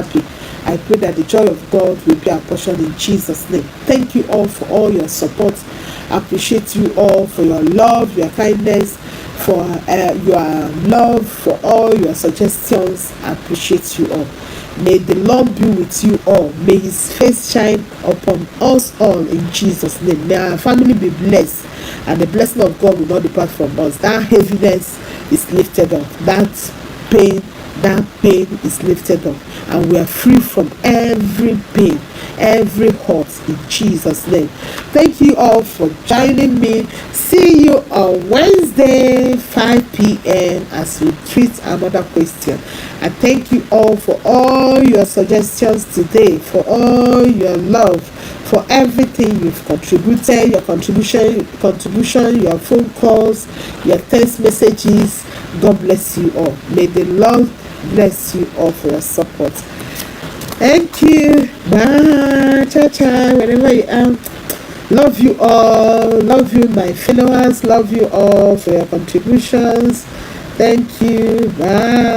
I pray that the joy of God will be our portion in Jesus' name. Thank you all for all your support. I appreciate you all for your love, your kindness, for your love, for all your suggestions. I appreciate you all. May the Lord be with you all. May his face shine upon us all in Jesus' name. May our family be blessed, and the blessing of God will not depart from us. That heaviness is lifted up. That pain is lifted up, and we are free from every pain, every hurt in Jesus' name. Thank you all for joining me. See you on Wednesday 5 p.m. as we treat another question. I thank you all for all your suggestions today, for all your love, for everything you've contributed, your contribution, your phone calls, your text messages. God bless you all. May the Lord bless you all for your support. Thank you. Bye. Ciao, ciao. Wherever you are. Love you all. Love you, my followers. Love you all for your contributions. Thank you. Bye.